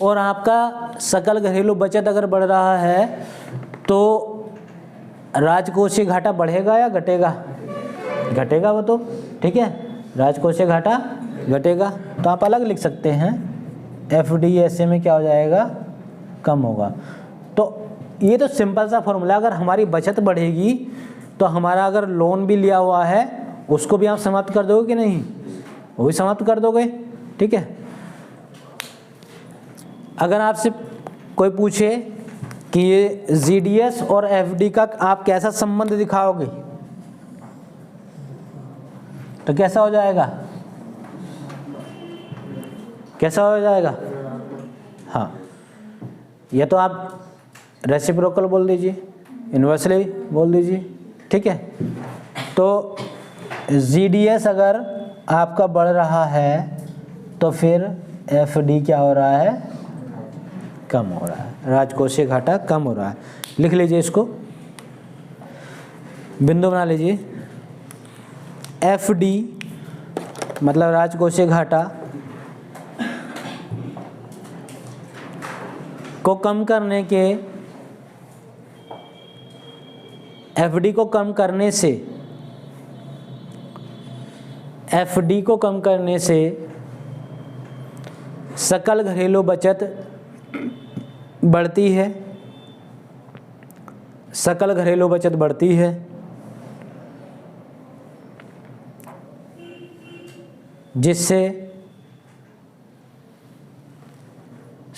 और आपका सकल घरेलू बचत अगर बढ़ रहा है तो राजकोषीय घाटा बढ़ेगा या घटेगा, घटेगा वो तो, ठीक है, राजकोषीय घाटा घटेगा। तो आप अलग लिख सकते हैं, एफडी ऐसे में क्या हो जाएगा, कम होगा। तो ये तो सिंपल सा फॉर्मूला, अगर हमारी बचत बढ़ेगी तो हमारा अगर लोन भी लिया हुआ है उसको भी आप समाप्त कर दोगे कि नहीं, वो भी समाप्त कर दोगे, ठीक है। अगर आपसे कोई पूछे कि ये GDS और FD का आप कैसा संबंध दिखाओगे तो कैसा हो जाएगा, कैसा हो जाएगा, हाँ, या तो आप रेसिप्रोकल बोल दीजिए, इन्वर्सली बोल दीजिए, ठीक है। तो GDS अगर आपका बढ़ रहा है तो फिर FD क्या हो रहा है, कम हो रहा है, राजकोषीय घाटा कम हो रहा है। लिख लीजिए इसको, बिंदु बना लीजिए, FD मतलब राजकोषीय घाटा को कम करने के, FD को कम करने से, FD को कम करने से सकल घरेलू बचत बढ़ती है, सकल घरेलू बचत बढ़ती है, जिससे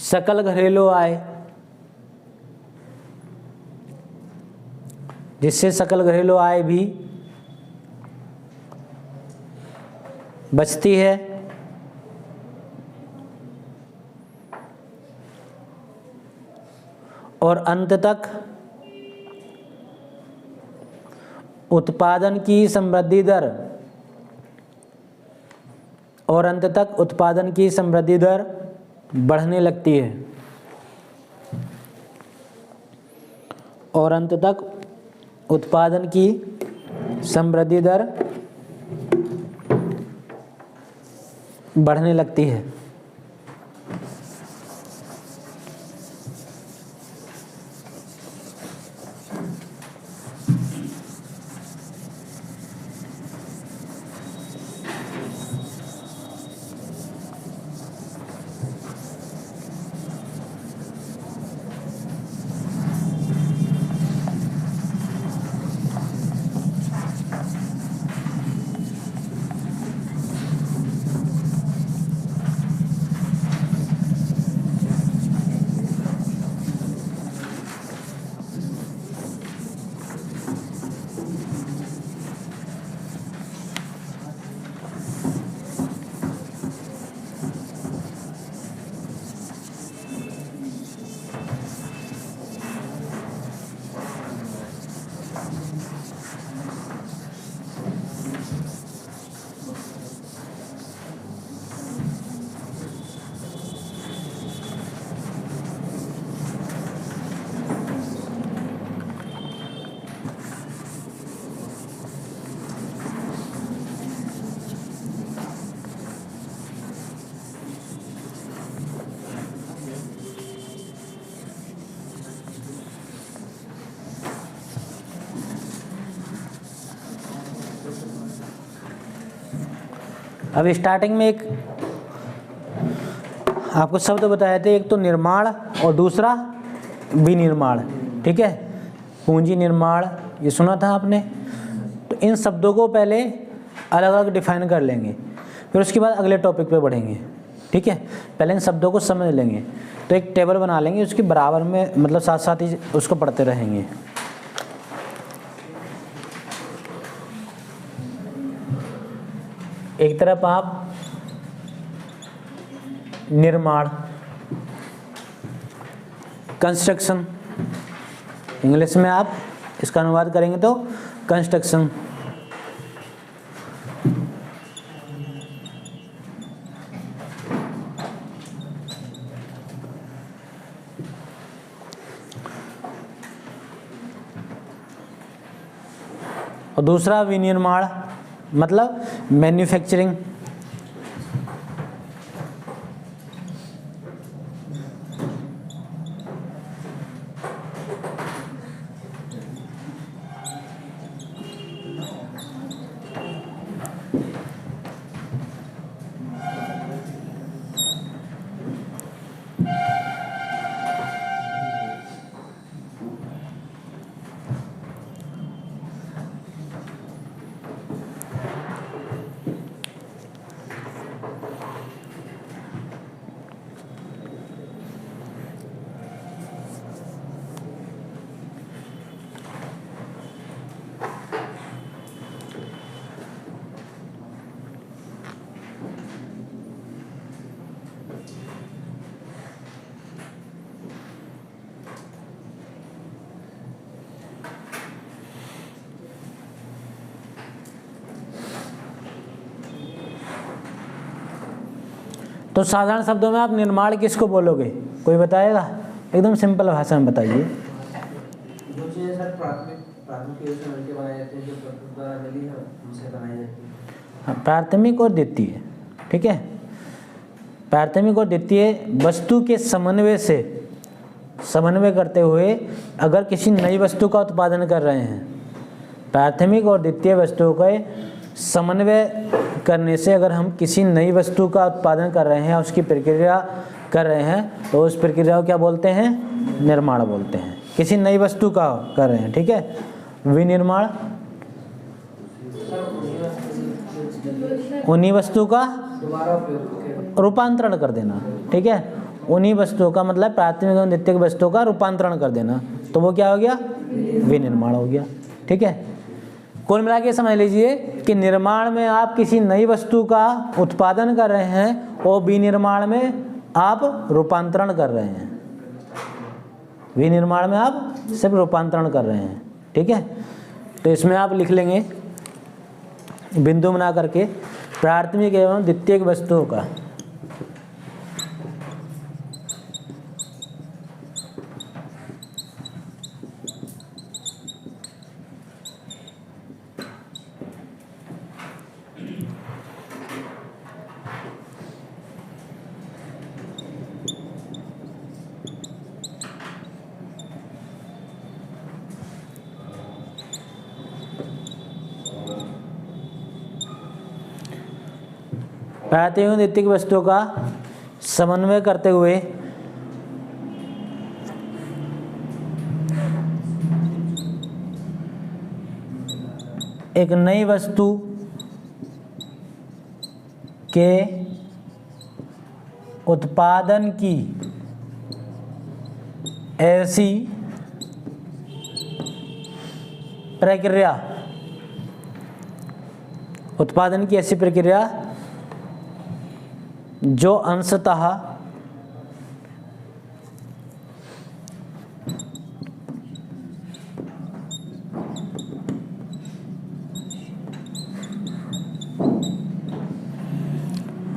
सकल घरेलू आय, जिससे सकल घरेलू आय भी बचती है और अंत तक उत्पादन की समृद्धि दर बढ़ने लगती है और अंत तक उत्पादन की समृद्धि दर बढ़ने लगती है। अब स्टार्टिंग में एक आपको शब्द बताए थे, एक तो निर्माण और दूसरा विनिर्माण, ठीक है। पूंजी निर्माण ये सुना था आपने। तो इन शब्दों को पहले अलग अलग डिफाइन कर लेंगे, फिर उसके बाद अगले टॉपिक पे बढ़ेंगे, ठीक है। पहले इन शब्दों को समझ लेंगे, तो एक टेबल बना लेंगे, उसके बराबर में मतलब साथ साथ ही उसको पढ़ते रहेंगे। एक तरफ आप निर्माण, कंस्ट्रक्शन, इंग्लिश में आप इसका अनुवाद करेंगे तो कंस्ट्रक्शन, और दूसरा विनिर्माण मतलब मैन्युफैक्चरिंग। तो साधारण शब्दों में आप निर्माण किसको बोलोगे, कोई बताएगा? एकदम सिंपल भाषा में बताइए। जो चीज़ें सर प्राथमिक रूप से मिलकर बनाई जाती है, जो प्रकृति द्वारा मिली है उनसे बनाई जाती है। हाँ, प्राथमिक और द्वितीय, ठीक है। प्राथमिक और द्वितीय वस्तु के समन्वय करते हुए अगर किसी नई वस्तु का उत्पादन कर रहे हैं, प्राथमिक और द्वितीय वस्तुओं के समन्वय करने से अगर हम किसी नई वस्तु का उत्पादन कर रहे हैं, उसकी प्रक्रिया कर रहे हैं, तो उस प्रक्रिया को क्या बोलते हैं? निर्माण बोलते हैं। किसी नई वस्तु का कर रहे हैं, ठीक है। विनिर्माण उन्हीं वस्तु का दोबारा उपयोग रूपांतरण कर देना, ठीक है। उन्हीं वस्तुओं का मतलब प्राथमिक एवं द्वितीयक वस्तुओं का रूपांतरण कर देना, तो वो क्या हो गया? विनिर्माण हो गया, ठीक है। कुल मिला के समझ लीजिए कि निर्माण में आप किसी नई वस्तु का उत्पादन कर रहे हैं और विनिर्माण में आप रूपांतरण कर रहे हैं। विनिर्माण में आप सिर्फ रूपांतरण कर रहे हैं, ठीक है। तो इसमें आप लिख लेंगे बिंदु बना करके प्राथमिक एवं द्वितीयक वस्तुओं का प्राथमिक एवं द्वितीयक वस्तुओं का समन्वय करते हुए एक नई वस्तु के उत्पादन की ऐसी प्रक्रिया, उत्पादन की ऐसी प्रक्रिया जो अंशतः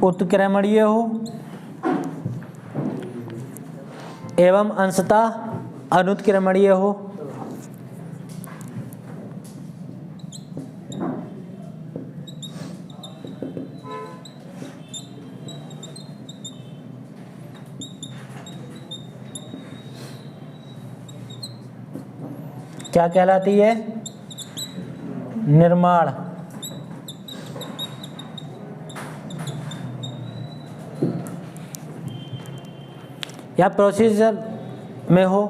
उत्क्रमणीय हो एवं अंशतः अनुत्क्रमणीय हो, क्या कहलाती है? निर्माण। या प्रोसीजर में हो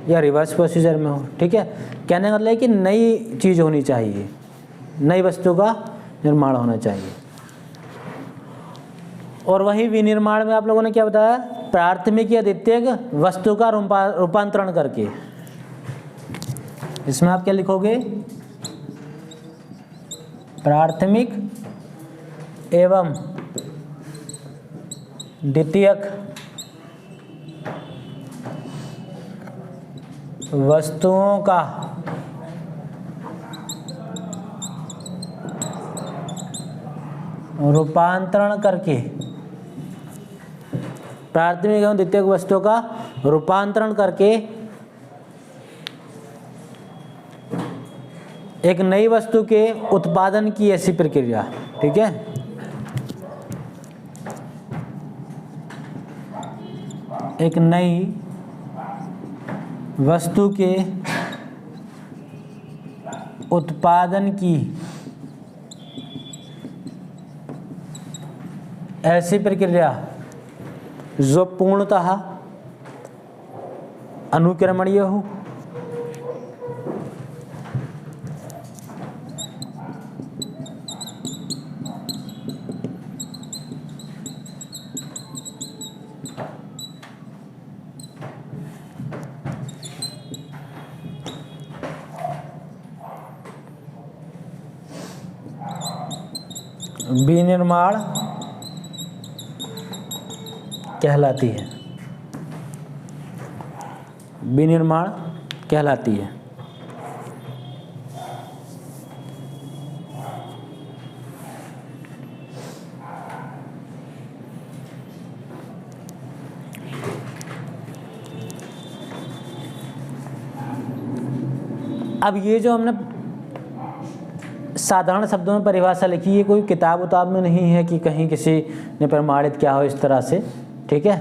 या रिवर्स प्रोसीजर में हो, ठीक है। कहने का मतलब है कि नई चीज़ होनी चाहिए, नई वस्तु का निर्माण होना चाहिए। और वही विनिर्माण में आप लोगों ने क्या बताया? प्राथमिक या द्वितीयक वस्तु का रूपांतरण करके। इसमें आप क्या लिखोगे? प्राथमिक एवं द्वितीयक वस्तुओं का रूपांतरण करके, प्राथमिक एवं द्वितीयक वस्तुओं का रूपांतरण करके एक नई वस्तु के उत्पादन की ऐसी प्रक्रिया, ठीक है। एक नई वस्तु के उत्पादन की ऐसी प्रक्रिया जो पूर्णतः अनुक्रमणीय हो, विनिर्माण कहलाती है। विनिर्माण कहलाती है। अब ये जो हमने साधारण शब्दों में परिभाषा लिखी, ये कोई किताब उताब में नहीं है कि कहीं किसी ने प्रमाणित किया हो इस तरह से, ठीक है।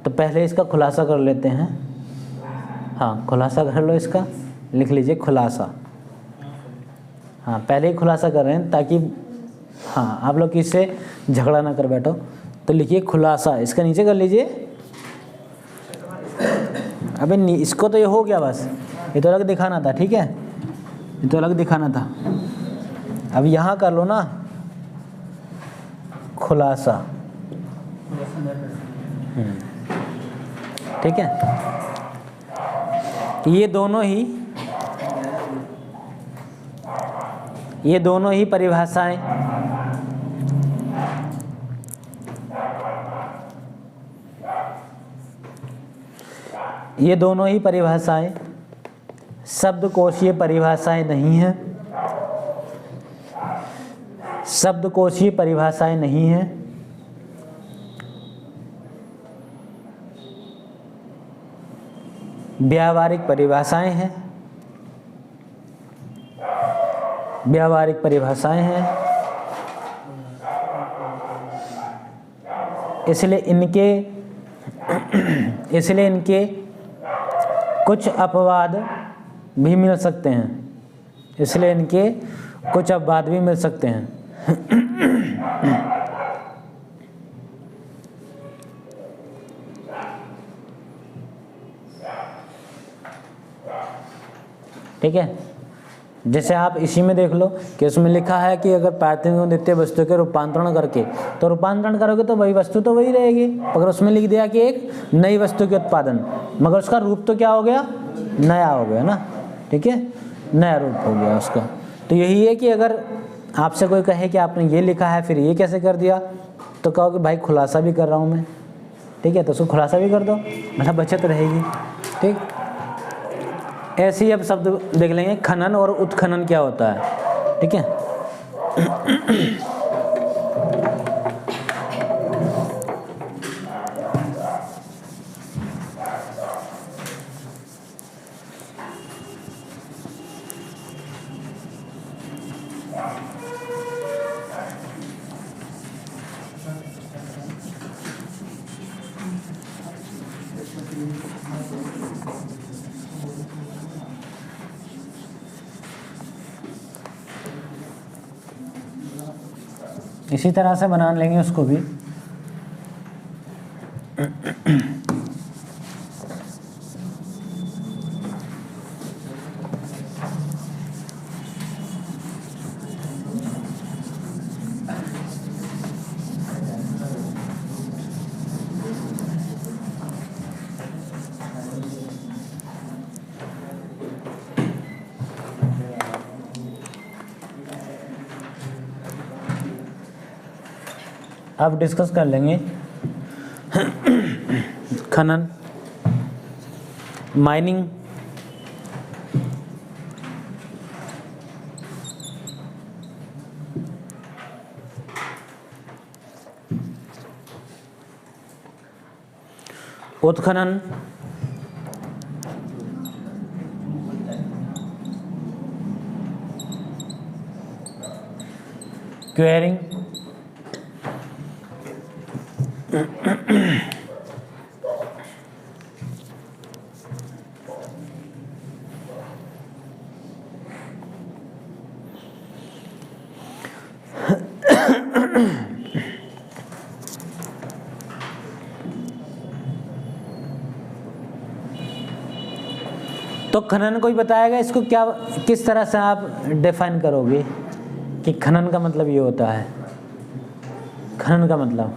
तो पहले इसका खुलासा कर लेते हैं। हाँ, खुलासा कर लो इसका, लिख लीजिए खुलासा। हाँ पहले ही खुलासा कर रहे हैं ताकि हाँ आप लोग इससे झगड़ा ना कर बैठो। तो लिखिए खुलासा, इसका नीचे कर लीजिए। अबे इसको तो ये हो गया बस, ये तो अलग दिखाना था, ठीक है, ये तो अलग दिखाना था। अब यहाँ कर लो ना खुलासा, ठीक है। ये दोनों ही परिभाषाएं शब्दकोशीय परिभाषाएं नहीं हैं, शब्दकोशीय परिभाषाएं नहीं हैं। व्यावहारिक परिभाषाएं हैं, व्यावहारिक परिभाषाएं हैं। इसलिए इनके कुछ अपवाद भी मिल सकते हैं, इसलिए इनके कुछ अपवाद भी मिल सकते हैं। ठीक है, जैसे आप इसी में देख लो कि उसमें लिखा है कि अगर प्राथमिक एवं द्वितीय वस्तु के रूपांतरण करके, तो रूपांतरण करोगे तो वही वस्तु तो वही रहेगी। अगर उसमें लिख दिया कि एक नई वस्तु के उत्पादन, मगर उसका रूप तो क्या हो गया, नया हो गया ना, ठीक है, नया रूप हो गया उसका। तो यही है कि अगर आपसे कोई कहे कि आपने ये लिखा है फिर ये कैसे कर दिया, तो कहो कि भाई खुलासा भी कर रहा हूँ मैं, ठीक है, तो उसको खुलासा भी कर दो, मतलब बचत रहेगी। ठीक, ऐसे ही अब शब्द देख लेंगे, खनन और उत्खनन क्या होता है, ठीक है। इसी तरह से बना लेंगे उसको भी। अब डिस्कस कर लेंगे खनन, माइनिंग, उत्खनन, क्वेरिंग, तो खनन को ही बताएगा। इसको क्या, किस तरह से आप डिफाइन करोगे कि खनन का मतलब ये होता है, खनन का मतलब।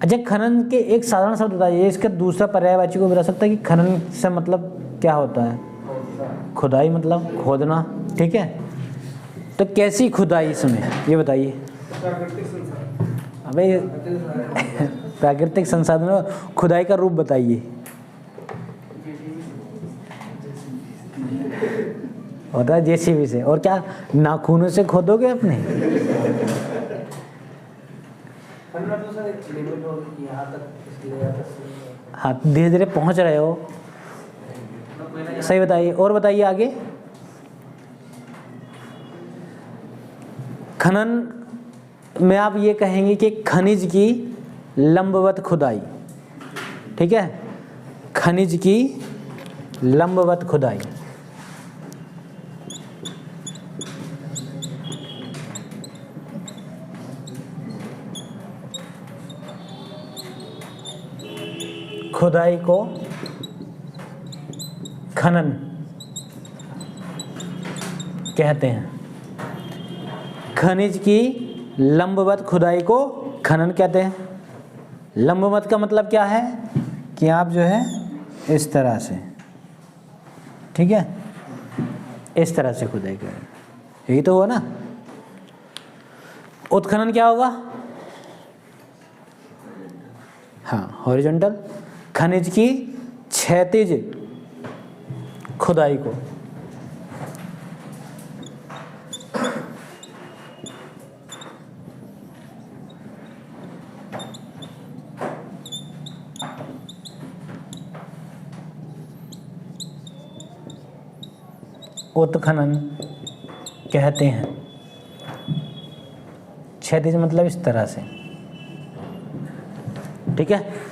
अच्छा, खनन के एक साधारण शब्द बताइए, इसका दूसरा पर्यायवाची को बता सकता है कि खनन से मतलब क्या होता है। खुदाई मतलब खोदना, ठीक है। तो कैसी खुदाई इसमें ये बताइए। अबे प्राकृतिक संसाधनों, खुदाई का रूप बताइए। होता है जेसीबी से, और क्या नाखूनों से खोदोगे अपने। हाँ, धीरे धीरे पहुंच रहे हो, सही बताइए। और बताइए आगे। खनन में आप ये कहेंगे कि खनिज की लंबवत खुदाई, ठीक है, खनिज की लंबवत खुदाई। खुदाई को खनन कहते हैं। खनिज की लंबवत खुदाई को खनन कहते हैं। लंबवत का मतलब क्या है कि आप जो है इस तरह से, ठीक है, इस तरह से खुदाई करें, यही तो हुआ ना। उत्खनन क्या होगा? हाँ, हॉरिजॉन्टल। खनिज की क्षैतिज खुदाई को उत्खनन कहते हैं। क्षैतिज मतलब इस तरह से, ठीक है।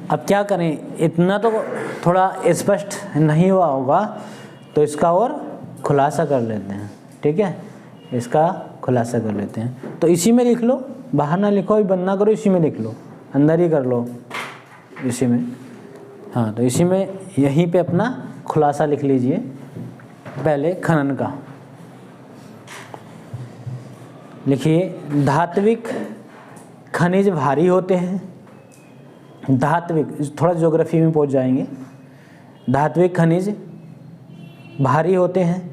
अब क्या करें, इतना तो थोड़ा स्पष्ट नहीं हुआ होगा, तो इसका और खुलासा कर लेते हैं, ठीक है। इसका खुलासा कर लेते हैं। तो इसी में लिख लो, बाहर ना लिखो, अभी बंद ना करो, इसी में लिख लो, अंदर ही कर लो इसी में। हाँ, तो इसी में यहीं पे अपना खुलासा लिख लीजिए। पहले खनन का लिखिए। धात्विक खनिज भारी होते हैं। धात्विक, थोड़ा ज्योग्राफी में पहुंच जाएंगे। धात्विक खनिज भारी होते हैं,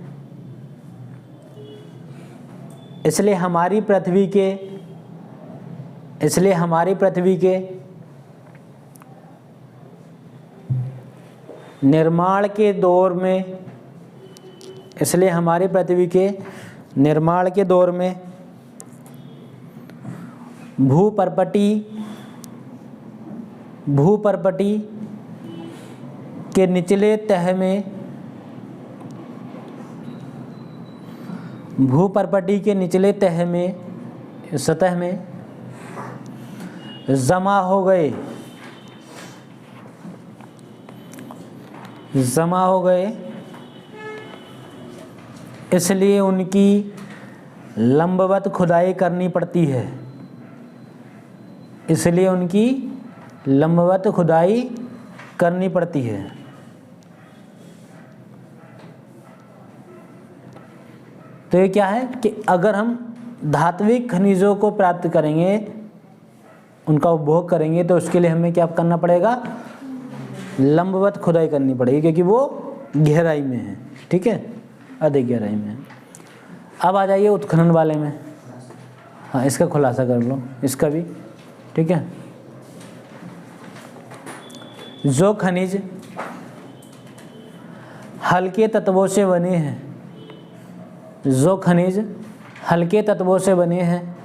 इसलिए हमारी पृथ्वी के निर्माण के दौर में, इसलिए हमारी पृथ्वी के निर्माण के दौर में भूपर्पटी के निचले तह में, भूपर्पटी के निचले तह में, सतह में जमा हो गए, इसलिए उनकी लंबवत खुदाई करनी पड़ती है। इसलिए उनकी लंबवत खुदाई करनी पड़ती है। तो ये क्या है कि अगर हम धात्विक खनिजों को प्राप्त करेंगे, उनका उपभोग करेंगे, तो उसके लिए हमें क्या करना पड़ेगा? लंबवत खुदाई करनी पड़ेगी, क्योंकि वो गहराई में है, ठीक है, अधिक गहराई में है। अब आ जाइए उत्खनन वाले में। हाँ, इसका खुलासा कर लो, इसका भी, ठीक है। जो खनिज हल्के तत्वों से बने हैं, जो खनिज हल्के तत्वों से बने हैं,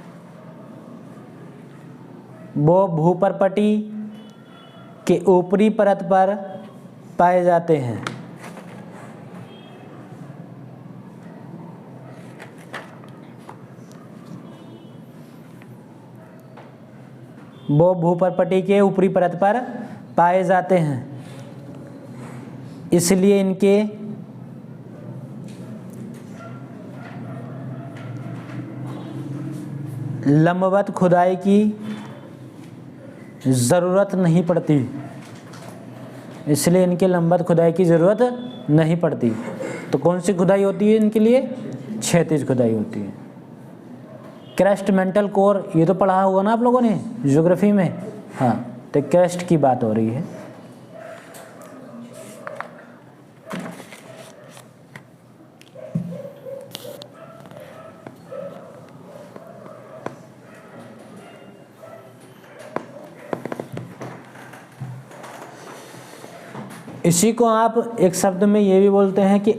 वो भूपर्पटी के ऊपरी परत पर पाए जाते हैं। वो भूपर्पटी के ऊपरी परत पर पाए जाते हैं, इसलिए इनके लंबवत खुदाई की ज़रूरत नहीं पड़ती। इसलिए इनके लंबवत खुदाई की ज़रूरत नहीं पड़ती। तो कौन सी खुदाई होती है इनके लिए? क्षैतिज खुदाई होती है। क्रस्ट मेंटल कोर, ये तो पढ़ा होगा ना आप लोगों ने ज्योग्राफी में। हाँ, तो क्रस्ट की बात हो रही है। इसी को आप एक शब्द में ये भी बोलते हैं कि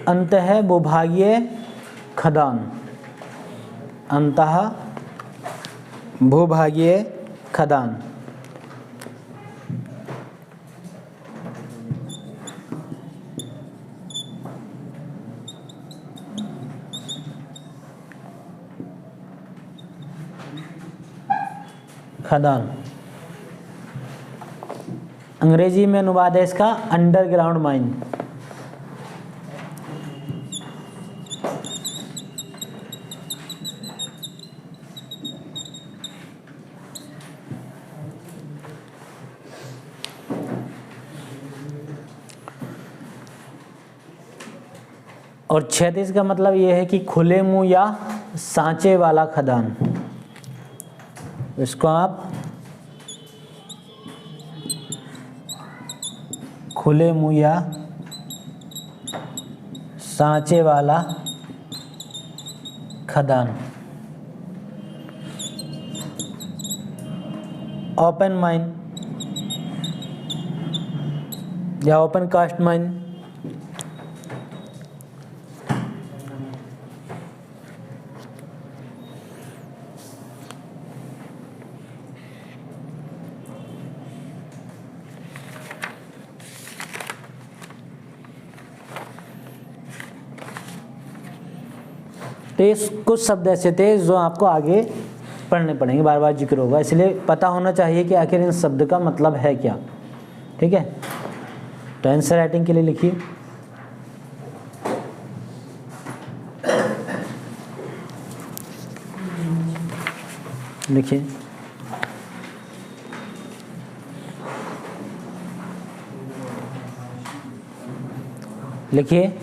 अंतः भूभागीय खदान। अंतः भूभागीय खदान। खदान अंग्रेजी में अनुवाद है इसका अंडरग्राउंड माइन। और 36 का मतलब ये है कि खुले मुंह या सांचे वाला खदान। इसको आप खुले मुंह या सांचे वाला खदान। ओपन माइन या ओपन कास्ट माइन। तो ये कुछ शब्द ऐसे थे जो आपको आगे पढ़ने पड़ेंगे, बार बार जिक्र होगा, इसलिए पता होना चाहिए कि आखिर इन शब्द का मतलब है क्या। ठीक है, तो आंसर राइटिंग के लिए लिखिए। लिखिए लिखिए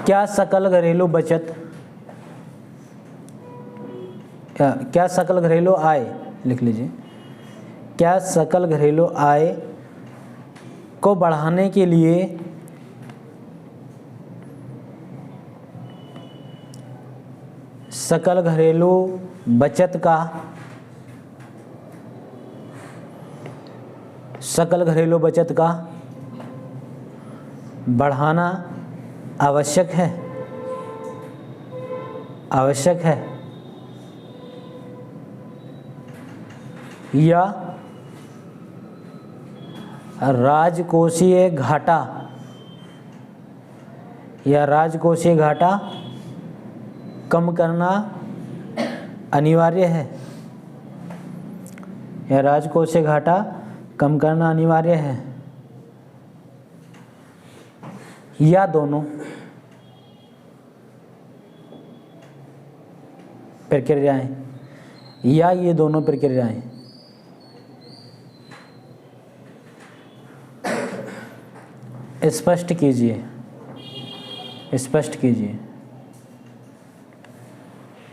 क्या सकल घरेलू बचत, क्या सकल घरेलू आय, लिख लीजिए, क्या सकल घरेलू आय को बढ़ाने के लिए सकल घरेलू बचत का बढ़ाना आवश्यक है या राजकोषीय घाटा कम करना अनिवार्य है, या दोनों प्रक्रियाएं, या ये दोनों प्रक्रियाएं। स्पष्ट कीजिए।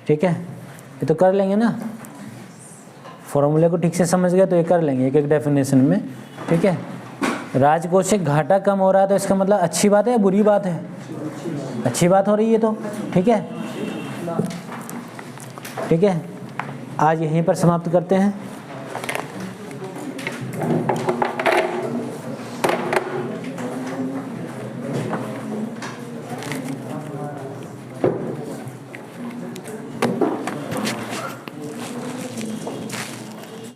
ठीक है, ये तो कर लेंगे ना, फॉर्मूले को ठीक से समझ गए तो ये कर लेंगे एक एक डेफिनेशन में। ठीक है, राजकोषीय घाटा कम हो रहा है तो इसका मतलब अच्छी बात है या बुरी बात है? अच्छी बात हो रही है तो ठीक है। आज यहीं पर समाप्त करते हैं।